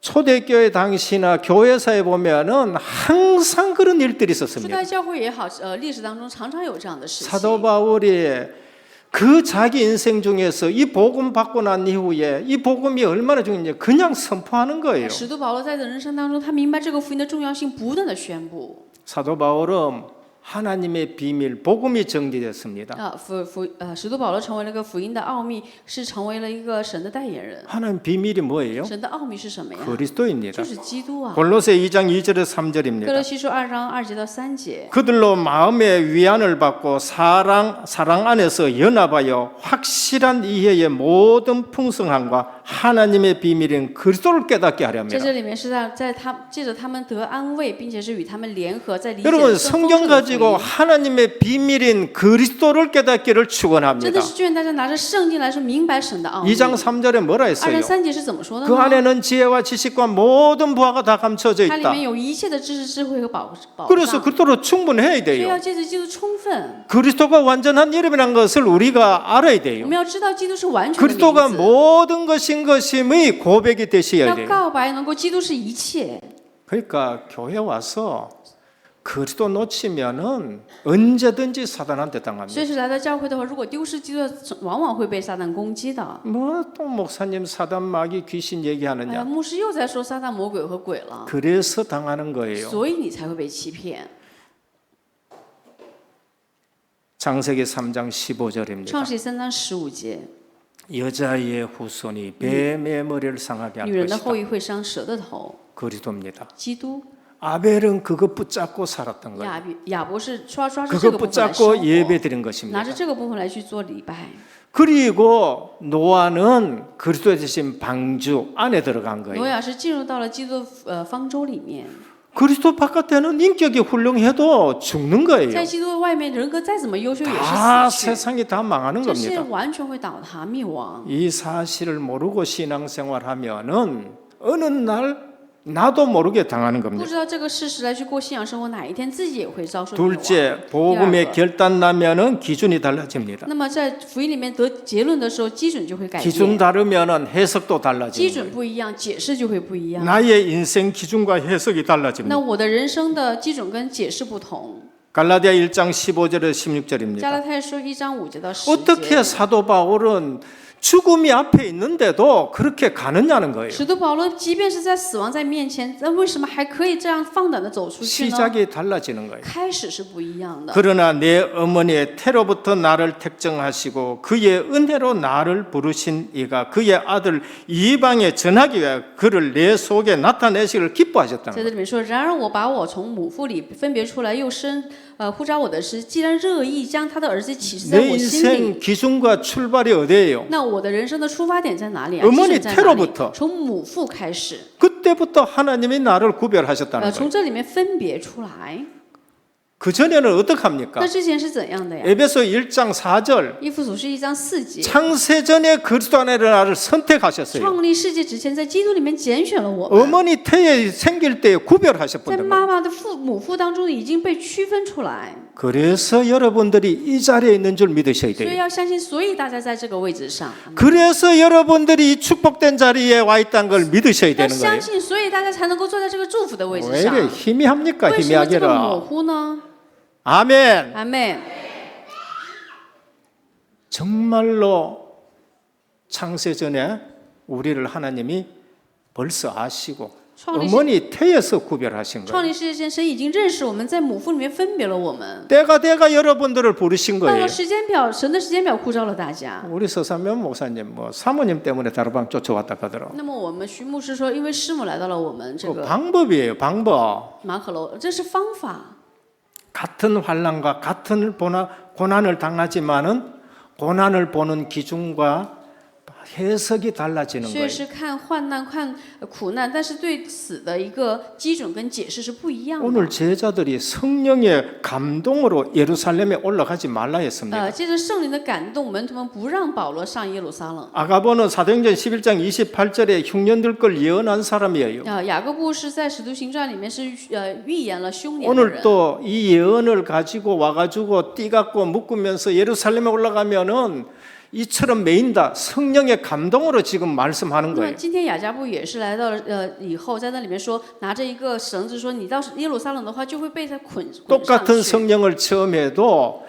초대교회 당시나 교회사에 보면은 항상 그런 일들이 初 있었습니다. 代教会也好，历史当中常常有这样的事 사도 情。 바울이 그 자기 인생 중에서 이 복음 받고 난 이후에 이 복음이 얼마나 중요한지 그냥 선포하는 거예요. 使徒保罗在人生当中，他明白这个福音的重要性，不断的宣布。 사도 바울은 하나님의 비밀, 복음이 정리됐습니다. 使徒保罗成为了一个福音的奥秘，是成为了一个神的代言人。 하나님 비밀이 뭐예요? 神的奥秘是什么呀？ 그리스도입니다. 就是基督啊。 골로새 2장 2절에서 哥 3절입니다. 罗西书2章2节到3节。 그들로 마음의 위안을 받고 사랑 안에서 연합하여 확실한 이해의 모든 풍성함과 하나님의 비밀인 그리스도를 깨닫게 하려 在 합니다. 这里面是借着他们得安慰，并且是与他们联合，在理解 여러분 更丰 성경 盛的福 가지고 音。 하나님의 비밀인 그리스도를 깨닫기를 真 축원합니다. 的是劝大家拿着圣经来说明白神的奥秘。 2장 3절에 뭐라 2 했어요? 章3节是怎么说的 그 呢？ 안에는 지혜와 지식과 모든 부하가 다 감춰져 它里 있다. 面有一切的知识、智慧和宝 그래서 藏， 그리스도로 충분해야 所以 돼요. 要借着基督充分。 그리스도가 완전한 이름이라는 것을 우리가 알아야 我 돼요. 们要知道基督是完全的 그리스도가 名字， 모든 것인 것임의 고백이 되셔야 要 돼요. 告白能够基督是一切。 그러니까 교회 와서 그리스도 놓치면은 언제든지 사단한테 所 당합니다. 以是来到教会的话，如果丢失基督，往往会被撒旦攻击的。 뭐 또 목사님 사단 마귀 귀신 哎呀， 얘기하느냐? 牧师又在说撒旦魔鬼和鬼了， 그래서 당하는 거예요. 所以你才会被欺骗。 창세기 3장 创 15절입니다. 世3章15节， 여자의 후손이 뱀의 머리를 상하게 할 女人的 것이다. 后裔会伤蛇的头。 그리스도입니다. 基督 아벨은 그거 붙잡고 살았던 거예요. 亚伯是抓着 그거 这个部分来生 붙잡고 活， 예배드린 拿 것입니다. 着这个部分来去做礼拜。 그리고 노아는 그리스도의 대신 방주 안에 들어간 挪 거예요. 亚是进入到了基督方舟里面， 그리스도 바깥에는 인격이 훌륭해도 죽는 在 거예요. 基督的外面，人格再怎么优秀也 다 是死去， 세상이 다 망하는 这世界 겁니다. 完全会倒塌灭亡。 이 사실을 모르고 신앙생활하면은 어느 날 나도 모르게 당하는 不 겁니다. 知道这个事实来去过信仰生活，哪一天自己也会遭受灭亡。 둘째, 복음의 결단 나면은 기준이 달라집니다. 那么在福音里面得结论的时候，基准就会改 기준 变， 다르면은 해석도 基 달라집니다. 准不一样，解释就会不一样。 나의 인생 기준과 해석이 那 달라집니다. 我的人生的基准跟解释不同。 갈라디아 1장 15절에서 加 16절입니다. 拉太书1章5节到10 어떻게 节。 사도 바울은 죽음이 앞에 있는데도 그렇게 가느냐는 거예요. 使徒保罗即便是在死亡在面前，那为什么还可以这样放胆的走出去呢？ 시작이 달라지는 거예요. 开始是不一样的。 그러나 내 어머니의 태로부터 나를 택정하시고 그의 은혜로 나를 부르신 이가 그의 아들 이방에 전하기 위하여 그를 내 속에 나타내시기를 기뻐하셨다는 在 거예요. 这里面说，然而我把我从母腹里分别出来，又呼召我的是，既然热意将他的儿子启示在 내 我心里， 인생 기준과 출발이 어디예요? 那我的人生的出发点在哪里啊？ 어머니 基准在哪里 태로부터 ？从母腹开始， 그때부터 하나님이 나를 구별하셨다는 거예요. 从这里面分别出来。 그 전에는 어떡합니까? 那之前是怎样的呀？ 에베소 1장 4절 以弗所书1章4节， 창세전에 그리스도 안에 나를 선택하셨어요. 创立世界之前，在基督里面拣选了我们， 어머니 태에 생길 때 在 구별하셨던 거예요. 妈妈的母腹当中已经被区分出来。 그래서 여러분들이 이 자리에 있는 줄 믿으셔야 所以 돼요. 要相信，所以大家在这个位置上。 그래서 여러분들이 이 축복된 자리에 와 있다는 걸 믿으셔야 要 되는 거예요. 相信，所以大家才能够坐在这个祝福的位置 왜 上。 이래 희미합니까? 为什么这个模 희미하게라. 糊呢？ 아멘. 阿妹， 정말로 창세전에 우리를 하나님이 벌써 아시고 创立世 어머니 태에서 구별하신 创 거예요. 立世界前，神已经认识我们，在母腹里面分别了我们。 때가 돼가 여러분들을 부르신 到 거예요. 了时间表，神的时间表呼召了大家。 우리 서사면 목사님 뭐 사모님 때문에 다르방 쫓아왔다 하더라고. 那么我们徐牧师说，因为师母来到了我们这 그 个 방법이에요. 방법. 马可楼，这是方法。 같은 환난과 같은 고난을 당하지만은 고난을 보는 기준과 해석이 달라지는 所以 거예요. 是看患难、看苦难，但是对死的一个基准跟解释是不一样的。 오늘 제자들이 성령의 감동으로 예루살렘에 올라가지 말라 했습니다. 接着圣灵的感动，门徒们不让保罗上耶路撒冷。 아가보는 사도행전 11장 28절에 흉년들 걸 예언한 사람이에요. 雅各布是在使徒行传里面是预言了凶年的 오늘 人。 또 이 예언을 가지고 와가지고 띠갖고 묶으면서 예루살렘에 올라가면은 이처럼 메인다. 성령의 감동으로 지금 말씀하는 那么 거예요. 今天雅各布也是来到了以后，在那里面说，拿着一个绳子说，你到耶路撒冷的话，就会被他捆上 똑같은 去。 성령을 처음에도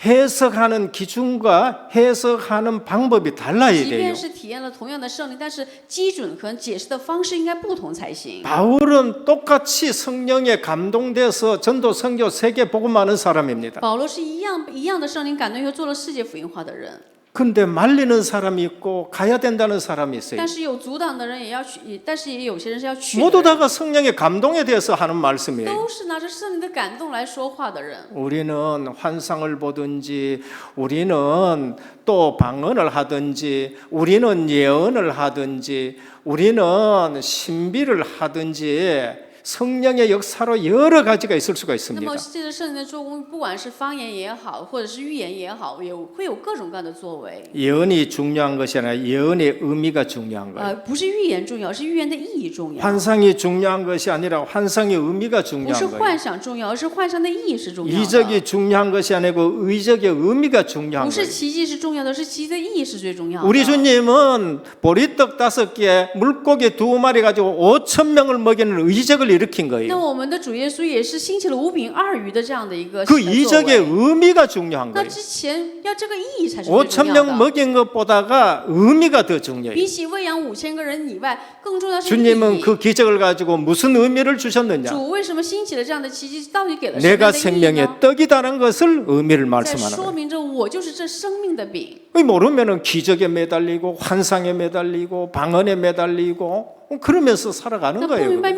해석하는 기준과 해석하는 방법이 달라야 即 돼요. 便是体验了同样的圣灵，但是基准和解释的方式应该不同才行。 바울은 똑같이 성령에 감동돼서 전도 선교 세계 복음하는 사람입니다. 保罗是一样的圣灵感动，又做了世界福音化的人。 근데 말리는 사람이 있고 가야 된다는 사람이 있어요. 但是有阻挡的人也要去，但是也有些人是要去的 모두 人。 다가 성령의 감동에 대해서 하는 말씀이에요. 都是拿着圣灵的感动来说话的人。 우리는 환상을 보든지 우리는 또 방언을 하든지 우리는 예언을 하든지 우리는 신비를 하든지 성령의 역사로 여러 가지가 있을 수가 那 있습니다. 么借着圣灵的作工，不管是方言也好，或者是预言也好，会有各种各样的作为。 예언이 중요한 것이 아니라 예언의 의미가 중요한 거예요. 不是预言重要，是预言的意义重要。 환상이 중요한 것이 아니라 환상의 의미가 不是 중요한 거예요. 幻想重要，而是幻想的意义是重要的。 이적이 중요한 것이 아니고 의적의 의미가 중요한 不是 거예요. 奇迹是重要的，是奇迹的意义是最重要的。 우리 주님은 보리떡 5개, 물고기 2마리 가지고 5,000명을 먹이는 의적을 일으킨 那 거예요. 我们的主耶稣也是兴起了5饼2鱼的这样的一个 그 作 이적의 为。 의미가 중요한 那 거예요. 之前要这个意义才是最重要 5,000명 的。 먹인 것보다가 의미가 더 중요해요. 比起喂养5000个人以外，更重要是意 주님은 义。 그 기적을 가지고 무슨 의미를 주셨느냐? 主为什么兴起了这样的奇迹？到底给了什么 내가 样的意义 생명의 呢？ 떡이다는 것을 의미를 在 말씀하는 说 거예요. 明着我就是这生命的饼。 모르면은 기적에 매달리고 환상에 매달리고 방언에 매달리고 그러면서 살아가는 那不 거예요. 明白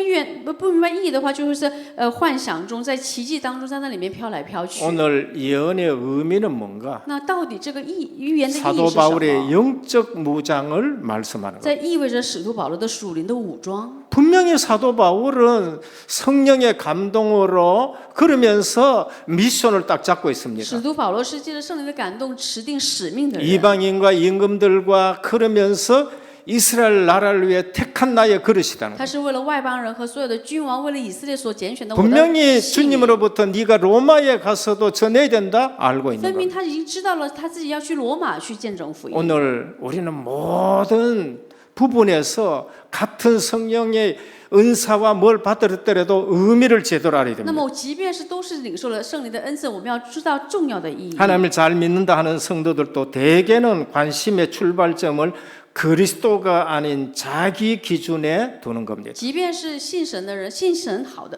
不明白意义的话，就会是幻想中，在奇迹当中，在那里面飘来飘去。 오늘 예언의 의미는 뭔가? 那到底这个预言的意义 사도 是什么？ 바울의 영적 무장을 말씀하는 거예요. 在意味着使徒保罗的属灵的武装。 분명히 사도 바울은 성령의 감동으로 그러면서 미션을 딱 잡고 있습니다. 使徒保罗是借着圣灵的感动，持定使命的人。 이방인과 임금들과 그러면서 이스라엘 나라를 위해 택한 나의 그릇이다는 他是为了外邦人和所有的君王，为了以色列所拣选的 거예요. 我的 분명히 信民。 주님으로부터 네가 로마에 가서도 전해야 된다 알고 있는 分明 거예요. 他已经知道了，他自己要去罗马去见证福音。 오늘 우리는 모든 부분에서 같은 성령의 은사와 뭘 받았더라도 의미를 제대로 알아야 那 됩니다. 么，即便是都是领受了圣灵的恩赐，我们要知道重要的意义。 하나님을 잘 믿는다 하는 성도들도 대개는 관심의 출발점을 그리스도가 아닌 자기 기준에 두는 겁니다. 即便是信神的人，信心好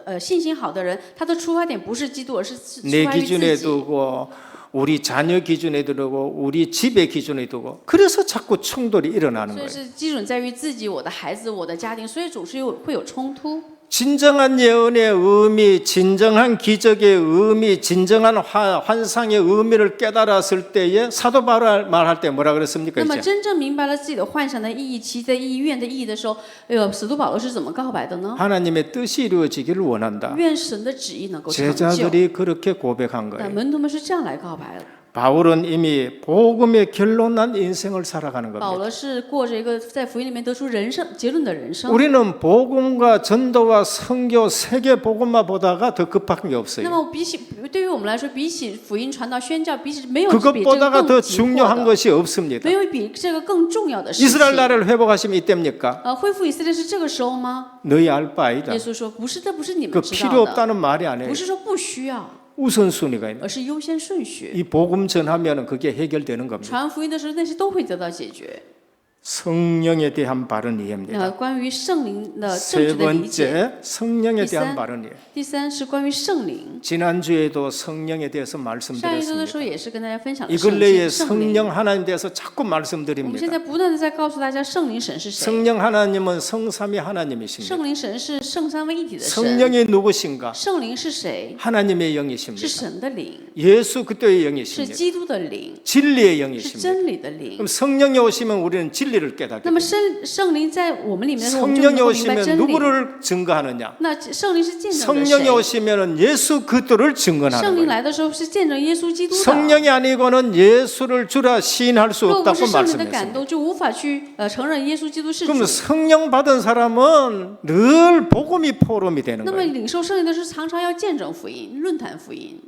的人，他的出发点不是基督，而是出 내 发于 기준에 自己。 두고 우리 자녀 기준에 두고 우리 집의 기준에 두고 그래서 자꾸 충돌이 일어나는 所以 거예요. 是基准在于自己、我的孩子、我的家庭，所以总是会有冲突。 진정한 예언의 의미, 진정한 기적의 의미, 진정한 환상의 의미를 깨달았을 때에 사도 바울 말할 때 뭐라 그랬습니까? 那么 이제 真正明白了自己的幻想的意义、奇迹的意义、愿的意义的时候，使徒保罗是怎么告白的呢？ 하나님의 뜻이 이루어지기를 원한다. 愿神的旨意能够成就。 제자들이 그렇게 고백한 那 거예요. 门徒们是这样来告白的。 바울은 이미 복음에 결론난 인생을 살아가는 保 겁니다. 罗是过着一个在福音里面得出人生结论的人生。 우리는 복음과 전도와 선교 세계 복음만 보다가 더 급한 게 那 없어요. 么对于我们来说，比起福音传道宣教，比起没有比这个 그것보다가 更 더 急迫 중요한 的， 것이 없습니다. 没有比这个更重要的事 이스라엘 情。 나라를 회복하시면 이때입니까? 恢复以色列是这个时候吗？ 너희 알 바 아니다. 耶稣说不是，这不是你 그 们知 필요 道的， 없다는 말이 아니에요. 不是说不需要， 우선순위가 있는. 而是优先顺序。 이 복음 전하면은 그게 해결되는 겁니다. 传福音的时候，那些都会得到解决。 성령에 대한 바른 이해입니다. 那关于圣灵的正 세 确的理解。 번째, 성령에 대한 이 바른 이해. 第三是关于圣灵。 지난주에도 성령에 대해서 上一周的 말씀드렸습니다. 时候也是跟大家分享了 이 圣 근래에 经圣灵。 성령 하나님 대해서 자꾸 我们现 말씀드립니다. 在不断的在告诉大家，圣灵神是谁？ 성령 하나님은 성삼위 하나님이십니다. 圣灵神是圣三位一体的神。 성령이 누구신가? 圣灵是谁？ 하나님의 是 영이십니다. 神的灵， 예수 그리스도의 是 영이십니다. 基督的灵， 진리의 是 영이십니다. 真理的灵 그럼 。 성령이 오시면 우리는 진리를 깨닫게 那么 됩니다. 圣灵在我们里面的时候，我们就能 성령이 够明白 오시면 真理。 누구를 증거하느냐? 那圣灵是见证着 성령이 谁？ 오시면 예수 그리스도를 圣 증거하는 灵 거예요. 来的时候是见证耶稣基督的。 성령이 아니고는 예수를 주라 시인할 수 若不 없다고 是圣灵的感 말씀했습니다. 动，就无法去承认耶稣基督是 그럼 主。 성령 받은 사람은 늘 복음이 포럼이 되는 那么 거예요. 领受圣灵的是常常要见证福音、论坛福音。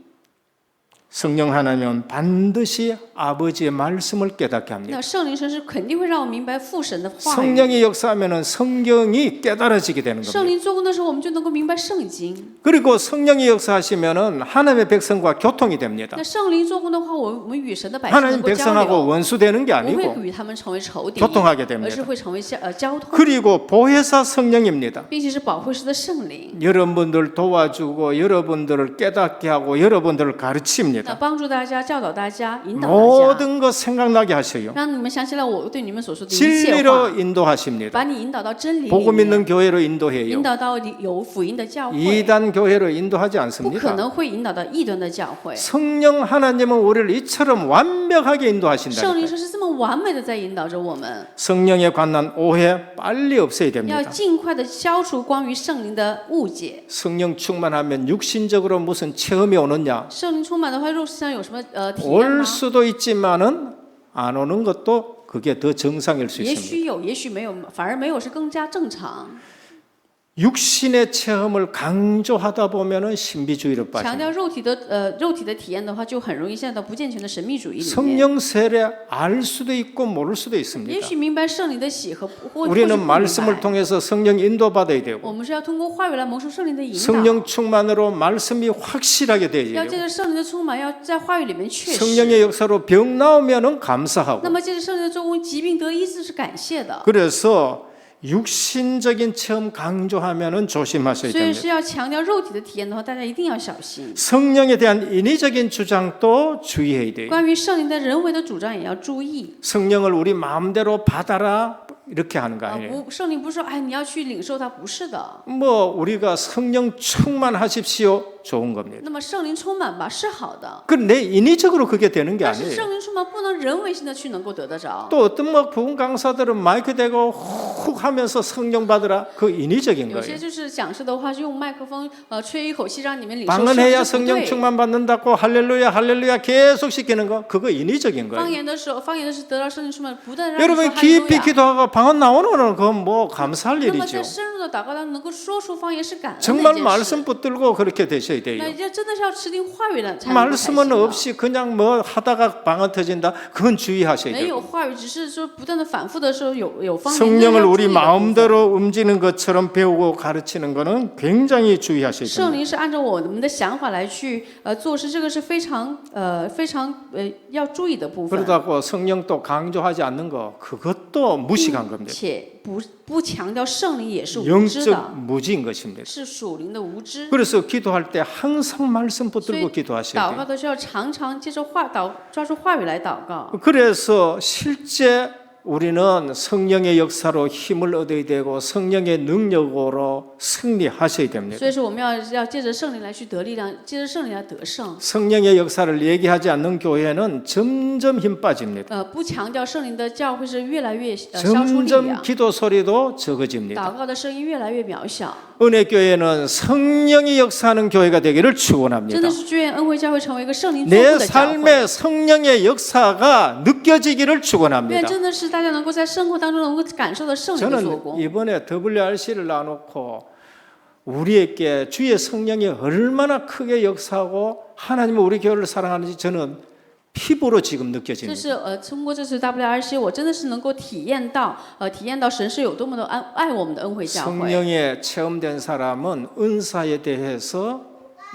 성령 하나님은 반드시 아버지의 말씀을 깨닫게 합니다. 那圣灵神是肯定会让我明白父神的话语。 성령이 역사하면 성경이 깨달아지게 되는 圣 겁니다. 灵做工的时候，我们就能够明白圣经。 그리고 성령이 역사하시면 하나님의 백성과 교통이 됩니다. 那圣灵做工的话，我们与神的百姓能 하나님 够交 백성하고 流， 원수되는 게 不会 아니고 与他们成为仇敌， 교통하게 而 됩니다. 是会成为交通， 그리고 보혜사 성령입니다. 并且是保惠师的圣灵。 여러분들 도와주고 여러분들을 깨닫게 하고 여러분들을 那 가르칩니다. 帮助大家、教导大家、引导大家， 모든 것 생각나게 하셔요. 让你们想起来我对你们所说的一切 진리로 话， 인도하십니다. 把你引导到真理里 복음 面， 있는 교회로 引 인도해요. 导到有福音的教会， 이단 교회로 인도하지 不可 않습니다. 能会引导到异端的教会。 성령 하나님은 우리를 이처럼 완벽하게 圣灵 인도하신다니까요. 神是这么完美的在引导着我们， 성령에 관한 오해 빨리 없애야 要 됩니다. 尽快的消除关于圣灵的误解。 성령 충만하면 육신적으로 무슨 체험이 오느냐? 圣灵充满的话，肉体上有什么体验 올 吗？ 수도 있지만은 안 오는 것도 그게 더 정상일 수 也 있습니다. 许有，也许没有，反而没有是更加正常。 육신의 체험을 강조하다 보면은 신비주의로 强 빠집니다. 调肉体的体验的话，就很容易陷到不健全的神秘主义里面。 성령 세례 알 수도 있고 모를 수도 也 있습니다. 许明白圣灵的喜和或者 우리는 不明 말씀을 白。 통해서 성령 인도받아야 되고 我们是要通过话语来蒙受圣灵的引导， 성령 충만으로 말씀이 확실하게 要 되어야 借 돼요. 着圣灵的充满，要在话语里面确实。 성령의 역사로 병 나오면은 감사하고 那么借着圣灵的作工，疾病得医治是感谢的。 그래서 육신적인 체험 강조하면은 조심하셔야 所以 됩니다. 是要强调肉体的体验的话，大家一定要小心。 성령에 대한 인위적인 주장도 주의해야 돼요. 关于圣灵的人为的主张也要注意。 성령을 우리 마음대로 받아라 이렇게 하는 거 啊， 아니에요. 不，圣灵不是说，哎，你要去领受它，不是的。 뭐 우리가 성령 충만하십시오 좋은 겁니다. 那么圣灵充满吧，是好的。 그 내 인위적으로 그게 되는 게 但是 아니에요. 圣灵充满不能人为性的去能够得得着。 또 어떤 뭐 부흥 강사들은 마이크 대고 훅 하면서 성령 받으라 그 인위적인 有些 거예요. 就是讲师的话，是用麦克风吹一口气让你们领受圣 방언해야 灵，这不 성령 对。 충만 받는다고 할렐루야 할렐루야 계속 시키는 거 그거 인위적인 方 거예요. 言的时候，方言的是得到圣灵充满，不断地让你说 여러분 哈利路 깊이 亚。 기도하고 방언 나오는 거는 그건 뭐 감사할 那么在 일이죠. 深入的祷告当中能够说出方言是感恩的 정말 一件事。 말씀 붙들고 그렇게 되셔야 那 돼요. 要真的是要持定话语了才能够才行 말씀은 的。 없이 그냥 뭐 하다가 방언 터진다 그건 주의하셔야 没 돼요. 有话语，只是说不断的反复的时候有方言。 성령을 这是要 우리 注意的部分 마음대로 움직이는 것처럼 배우고 가르치는 거는 굉장히 주의하셔야 圣 됩니다. 灵是按照我们的想法来去做事，这个是非常要注意的部分。 그러다고 성령 또 강조하지 않는 거 그것도 무식한 겁니다. 且不强调圣灵也是无知的， 영적 무지인 것입니다. 是属灵的无知。 그래서 기도할 때 항상 말씀 所以 붙들고 기도하셔야 祷 돼요. 告的时候常常接着抓住话语来祷告。 그래서 실제 우리는 성령의 역사로 힘을 얻어야 되고 성령의 능력으로 승리하셔야 됩니다. 所以说我们要借着圣灵来去得力量，借着圣灵来得胜。 성령의 역사를 얘기하지 않는 교회는 점점 힘 빠집니다. 不强调圣灵的教会是越来越消除力 점점 量， 기도 소리도 적어집니다. 祷告的声音越来越渺小。 은혜교회는 성령이 역사하는 교회가 되기를 축원합니다. 真的是愿恩惠教会成为一个圣灵作 내 父的教会。 삶에 성령의 역사가 느껴지기를 愿 축원합니다. 真的是大家能够在生活当中能够感受到圣灵的做 저는 工。 이번에 WRC를 나놓고 우리에게 주의 성령이 얼마나 크게 역사하고 하나님은 우리 교회를 사랑하는지 저는 피부로 지금 就 느껴집니다. 是通过这次 WRC， 我真的是能够体验到神是有多么的爱我们的恩惠教会。 성령에 체험된 사람은 은사에 대해서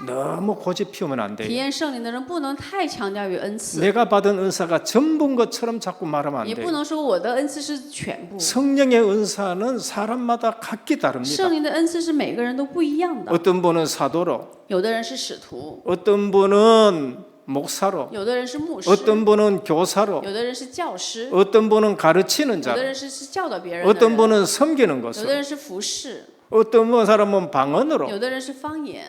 너무 고집 피우면 안 体 돼요. 验圣灵的人不能太强调于恩赐， 내가 받은 은사가 전부인 것처럼 자꾸 말하면 안 也不 돼요. 能说我的恩赐是全部。 성령의 은사는 사람마다 각기 다릅니다. 圣灵的恩赐是每个人都不一样的， 어떤 분은 사도로, 有的人是使徒， 어떤 분은 목사로, 有的人是牧师， 어떤 분은 교사로, 有的人是教师， 어떤 분은 가르치는 有 자, 的人是教导别人的 어떤 人， 분은 섬기는 有的 것으로, 人是服侍， 어떤 사람은 방언으로. 有的人是方言。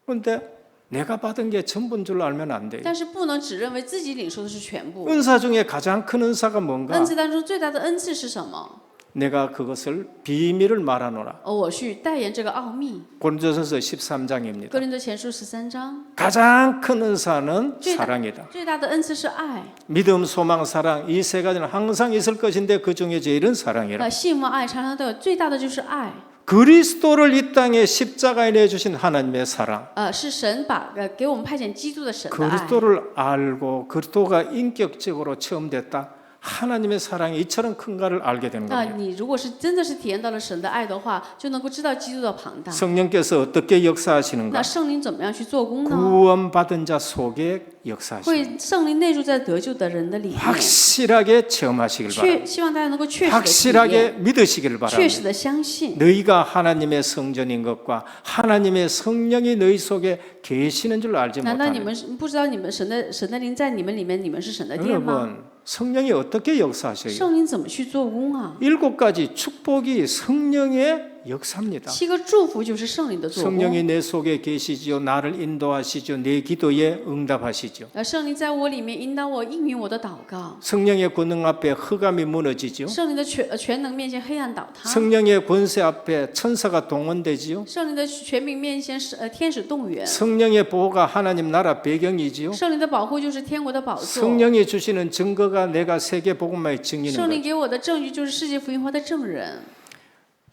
그런데 내가 받은 게 전부인 줄 알면 안 돼요. 但是不能只认为自己领受的是全部。 은사 중에 가장 큰 은사가 뭔가? 恩赐当中最大的恩赐是什么？ 내가 그것을 비밀을 말하노라. 我去代言这个奥秘。 고린도전서 哥 13장입니다. 林多前书13章， 가장 큰 은사는 사랑이다. 最大的恩赐是爱。 믿음, 소망, 사랑 이 세 가지는 항상 있을 것인데 그 중에 제일은 사랑이라. 信望爱常常都有，最大的就是爱。 그리스도를 이 땅에 십자가에 내주신 하나님의 사랑. 是神把给我们派遣基督的神的爱。 그리스도를 알고 그리스도가 인격적으로 체험됐다. 하나님의 사랑이 이처럼 큰가를 알게 되는 那 겁니다. 你如果是真的是体验到了神的爱的话，就能够知道基督的庞大。 성령께서 어떻게 역사하시는가? 那圣灵怎么样去做工呢？ 구원받은 자 속에 역사하시는 会圣灵内住在得救的人的里面， 확실하게 체험하시길 바랍니다. 希望大家能够确实的体 확실하게 验， 믿으시길 确 바랍니다. 实的相信。 너희가 하나님의 성전인 것과 하나님의 성령이 너희 속에 계시는 줄 알지 难道你 못하는 们不知道你们神的灵在你们里面，你们是神的殿吗？ 여러분 성령이 어떻게 역사하셔요? 圣灵怎么去做工啊？ 7가지 축복이 성령의 역사입니다. 7个祝福就是圣灵的做工。 성령이 내 속에 계시지요 나를 인도하시죠 내 기도에 응답하시죠. 圣灵在我里面引导我，应允我的祷告。 성령의 권능 앞에 흑암이 무너지죠. 圣灵的全能面前，黑暗倒塌。 성령의 권세 앞에 천사가 동원되지요. 圣灵的权柄面前，天使动员。 성령의 보호가 하나님 나라 배경이지요. 圣灵的保护就是天国的宝座。 성령이 주시는 증거가 내가 세계 복음화의 증인인 圣灵 거죠. 给我的证据就是世界福音化的证人。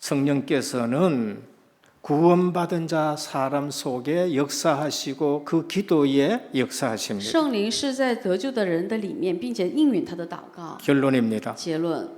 성령께서는 구원받은 자 사람 속에 역사하시고 그 기도에 역사하십니다. 圣灵是在得救的人的里面，并且应允他的祷告。 결론입니다. 结论，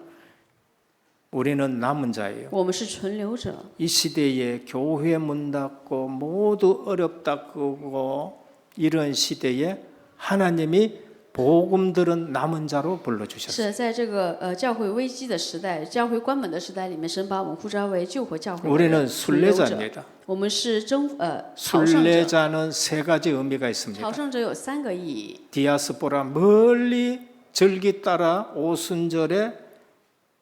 우리는 남은 자예요. 我们是存留者。 이 시대에 교회 문 닫고 모두 어렵다고 이런 시대에 하나님이 복음 들은 남은 자로 불러주셨어요. 是在这个教会危机的时代，教会关门的时代里面，神把我们呼召为救活教会的 우리는 存留者。 순례자입니다. 我们是朝圣者。 순례자는 세 가지 의미가 있습니다. 朝圣者有3个意义。 디아스포라 멀리 절기 따라 오순절에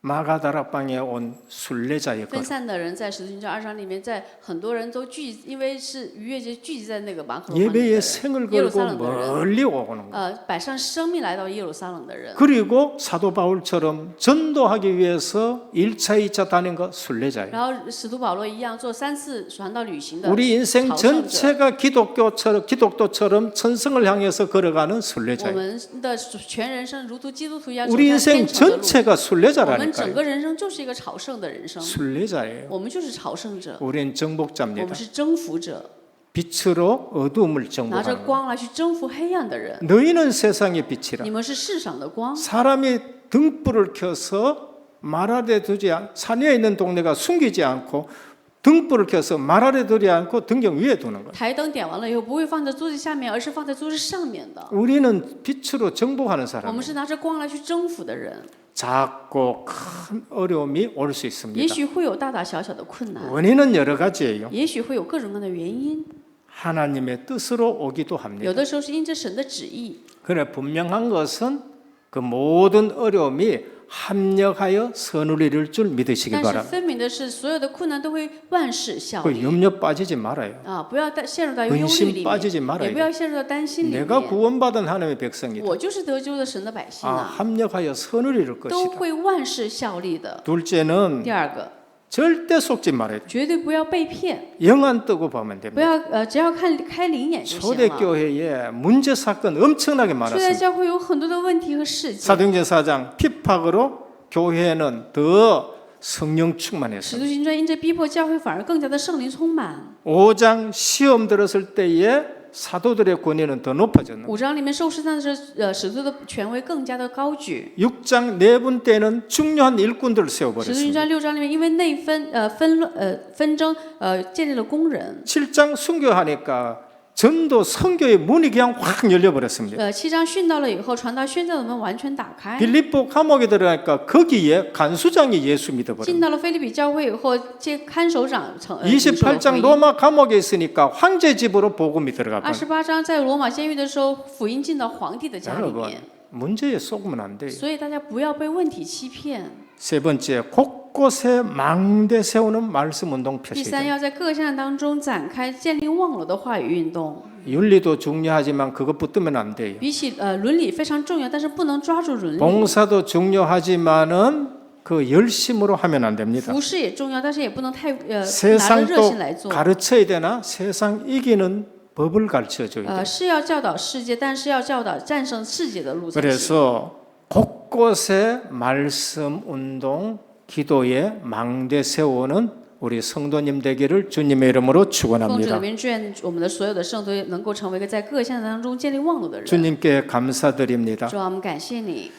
마가다락방에 온 순례자의 分 것. 散的人在使徒行传2章里面，在很多人都因为是逾越节聚集在那个马可罗荒里的 예배에 人 생을 耶路撒 걸고 冷的人， 멀리 오는 거. 摆上生命来到耶路撒冷的人。 그리고 사도 바울처럼 전도하기 위해서 1차, 2차 다닌 거 순례자예요. 然后使徒保罗一样做3次传道旅行的 우리 인생 朝圣者。 전체가 기독교처럼 천성을 향해서 걸어가는 我 순례자예요. 们的全人生如同基督徒一样走 우리 在 인생 天成的路。 전체가 我们整 순례자라니까요. 个人生就是一个朝圣的人生， 순례자예요. 我们就是朝圣者， 우리는 我 정복자입니다. 们是征服者， 빛으로 어두움을 拿着 정복하는 거예요. 光来去征服黑暗的人。 너희는 세상의 빛이라. 你们是世上的光， 사람이 등불을 켜서 말 아래 두지 산 위에 있는 동네가 숨기지 않고 등불을 켜서 말 아래 두지 않고 등경 위에 두는 거예요. 台灯点完了以后不会放在桌子下面，而是放在桌子上面的。 우리는 빛으로 정복하는 我 사람. 们是拿着光来去征服的人。 작고 큰 어려움이 올 수 也 있습니다. 许会有大大小小的困难， 원인은 여러 가지예요. 也许会有各种各样的原因， 하나님의 뜻으로 오기도 有 합니다. 的时候是因着神的旨意。 그래 분명한 것은 그 모든 어려움이 합력하여 선을 이룰 줄 믿으시기 但是 바랍니다. 分明的是，所有的困难都会万事效 그 力 염려 빠지지 말아요. 啊！不要陷入到忧虑 근심 里 빠지지 面， 말아요. 也不要陷入到担心里 내가 面。 구원받은 하나님의 백성이다. 我就是得救的神的百姓 아, 啊， 합력하여 선을 이룰 都 것이다. 会万事效力的。 둘째는 第二个， 절대 속지 말아야 돼. 绝对不要被骗， 영안 뜨고 보면 不 됩니다. 要只要开灵眼就行了。 초대교회에 문제 사건 엄청나게 初代 많았습니다. 教会有很多的问题和事件。 사도행전 4장 핍박으로 교회는 더 성령 使 충만했습니다. 徒行传因着逼迫，教会反而更加的圣灵充满。 5장 시험 들었을 때에 사도들의 권위는 더 높아졌는데 5章里面受试探的时候，使徒的权威更加的高举。 6장 내분 때는 중요한 일꾼들을 使徒行 세워버렸습니다. 传6章里面，因为内纷争，建立了工人。 7장 순교하니까 전도 선교의 문이 그냥 확 열려버렸습니다. 7章殉道了以后，传道宣教的门完全打开。 빌립보 감옥에 들어가니까 거기에 간수장이 예수 믿어버렸습니다. 进到了菲利比教会以后，这看守长领受了福 28장 音。 로마 감옥에 있으니까 황제 집으로 복음이 들어가 버렸습니다. 28章在罗马监狱的时候，福音进到皇帝的家里 여러분 面。 문제에 속으면 안 돼요. 所以大家不要被问题欺骗。 세 번째 곳곳에 망대 세우는 말씀 운동 第三， 표시죠. 要在各项当中展开建立忘了的话语运动。 윤리도 중요하지만 그것 붙들면 안 돼요. 比起伦理非常重要，但是不能抓住伦理。 봉사도 중요하지만은 그 열심으로 하면 안 됩니다. 服饰也重要，但是也不能太拿着热 세상도 心来做。 가르쳐야 되나? 세상 이기는 법을 가르쳐줘야 돼요. 是要教导世界，但是要教导战胜世界的路才行。 그래서 곳곳에 말씀 운동, 기도에 망대 세우는 우리 성도님 되기를 주님의 이름으로 奉主的 축원합니다. 名，愿我们的所有的圣徒能够成为一个在各项当中建立忘了的人。 주님께 감사드립니다. 主啊，我们感谢你。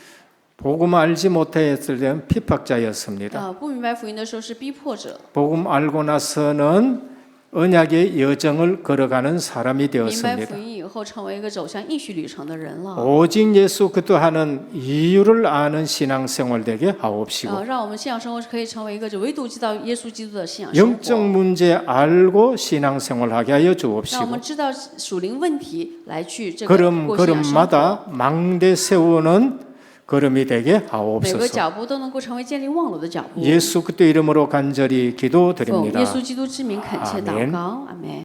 복음 알지 못했을 때는 핍박자였습니다. 不明白福音的时候是逼迫者， 복음 알고 나서는 언약의 여정을 걸어가는 사람이 明白 되었습니다. 福音以后成为一个走向应许旅程的人了。 오직 예수 그리스도하는 이유를 아는 신앙생활 되게 하옵시고 让我们信仰生活可以成为一个唯独知道耶稣基督的信仰生 영적 活。 문제 알고 신앙생활하게 하여 让我 주옵시고 们知道属灵问题来去这个 걸음 过信仰生活。 걸음마다 망대 세우는 걸음이 되게 每个 하옵소서. 脚步都能够成为建立忘了的脚步。 예수 그리스도 이름으로 간절히 奉 기도드립니다. 耶稣基督之名恳切祷 아멘 告，阿门。